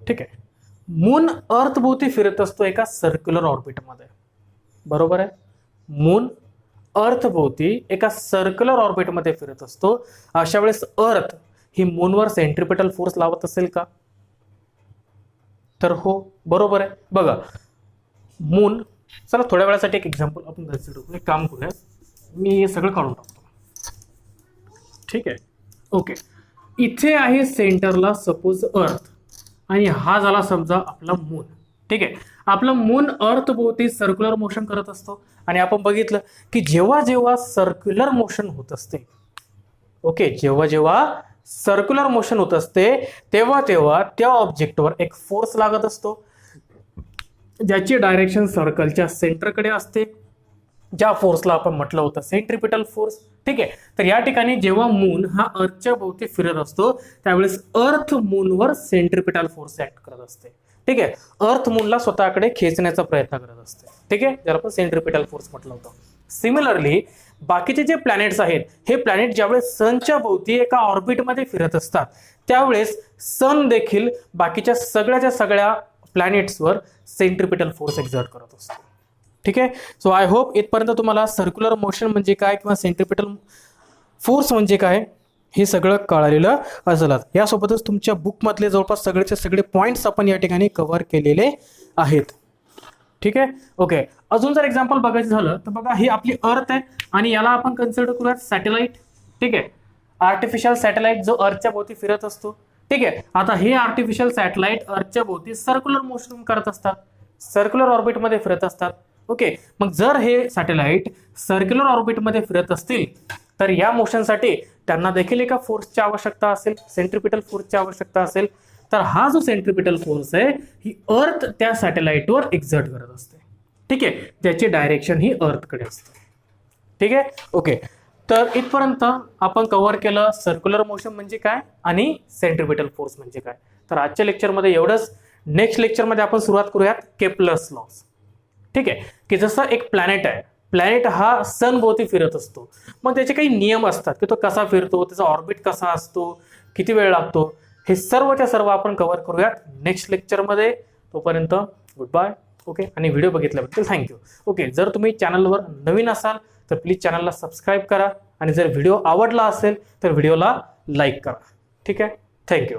S1: ठीक आहे. मून अर्थ भोवती फिरत असतो एका सर्क्युलर ऑर्बिटमध्ये. बरोबर आहे. मून अर्थ भोवती एका सर्क्युलर ऑर्बिटमध्ये फिरत असतो. अशा वेळेस अर्थ ही मूनवर सेंट्रिपिटल फोर्स लावत असेल का, तर हो, बरोबर आहे. बघा, मून, चला थोड्या वेळासाठी एक एक्झाम्पल आपण कन्सिडर करू. एक काम करूया, मी हे सगळं काढून टाकतो. ठीक आहे. ओके, इथे आहे सेंटरला सपोज अर्थ आणि हा झाला समजा आपला मून. ठीक आहे. आपलं मून अर्थ भोवती सर्क्युलर मोशन करत असतो आणि आपण बघितलं की जेव्हा जेव्हा सर्क्युलर मोशन होत असते, ओके, जेव्हा जेव्हा सर्क्युलर मोशन होत असते तेव्हा तेव्हा त्या ऑब्जेक्टवर एक फोर्स लागत असतो ज्याची डायरेक्शन सर्कलच्या सेंटरकडे असते, ज्या फोर्सला आपण म्हटलं होतं सेंट्रिपिटल फोर्स. ठीक आहे. तर या ठिकाणी जेव्हा मून हा अर्थच्या भोवती फिरत असतो त्यावेळेस अर्थ मूनवर सेंट्रिपिटल फोर्स ऍक्ट करत असते. ठीक आहे. अर्थ मूनला स्वतःकडे खेचण्याचा प्रयत्न करत असते. ठीक आहे, ज्याला आपण सेंट्रिपिटल फोर्स म्हटलं होतं. सिमिलरली बाकीचे जे प्लॅनेट्स आहेत, हे प्लॅनेट ज्यावेळेस सनच्या भोवती एका ऑर्बिटमध्ये फिरत असतात त्यावेळेस सन देखील बाकीच्या सगळ्या प्लॅनेट्सवर सेंट्रिपिटल फोर्स एक्झर्ट करत असतो. ठीक आहे. सो आय होप इथपर्यंत तुम्हाला सर्क्युलर मोशन म्हणजे काय किंवा सेंट्रिपिटल फोर्स म्हणजे काय हे सगळं कळालेलं असेल. यासोबतच तुमच्या बुकमधले जवळपास सगळेचे सगळे पॉईंट्स आपण या ठिकाणी कव्हर केलेले आहेत. ठीक आहे. ओके, अजून जर एक्झाम्पल बघायचं झालं तर बघा, ही आपली अर्थ आहे आणि याला आपण कन्सिडर करूयात सॅटेलाइट. ठीक आहे. आर्टिफिशियल सॅटेलाइट जो अर्थच्या भोवती फिरत असतो. ठीक आहे. आता हे आर्टिफिशियल सॅटेलाइट अर्थच्या भोवती सर्क्युलर मोशन करत असतात, सर्क्युलर ऑर्बिटमध्ये फिरत असतात. ओके, मग जर हे सॅटेलाइट सर्क्युलर ऑर्बिटमध्ये फिरत असतील तर या मोशनसाठी त्यांना देखील एका फोर्सची आवश्यकता असेल, सेंट्रिपिटल फोर्सची आवश्यकता असेल. तर हा जो सेंट्रिपिटल फोर्स आहे ही अर्थ त्या सॅटेलाइटवर एक्झर्ट करत असते. ठीक आहे, ज्याची डायरेक्शन ही अर्थकडे असते. ठीक आहे. ओके, तर इथपर्यंत आपण कव्हर केलं सर्क्युलर मोशन म्हणजे काय आणि सेंट्रिपिटल फोर्स म्हणजे काय. तर आजच्या लेक्चरमध्ये एवढंच. नेक्स्ट लेक्चरमध्ये आपण सुरुवात करूयात केप्लर्स लॉज. ठीक आहे, की जसं एक प्लॅनेट आहे, प्लॅनेट हा सन भोवती फिरत असतो, मग त्याचे काही नियम असतात की तो कसा फिरतो, त्याचा ऑर्बिट कसा असतो, किती वेळ लागतो, हे सर्वच्या सर्व आपण कव्हर करूयात नेक्स्ट लेक्चरमध्ये. तोपर्यंत गुड बाय. ओके, आणि व्हिडिओ बघितल्याबद्दल थँक्यू. ओके, जर तुम्ही चॅनलवर नवीन असाल तर प्लीज चॅनलला सबस्क्राईब करा आणि जर व्हिडिओ आवडला असेल तर व्हिडिओला लाईक करा. ठीक आहे, थँक्यू.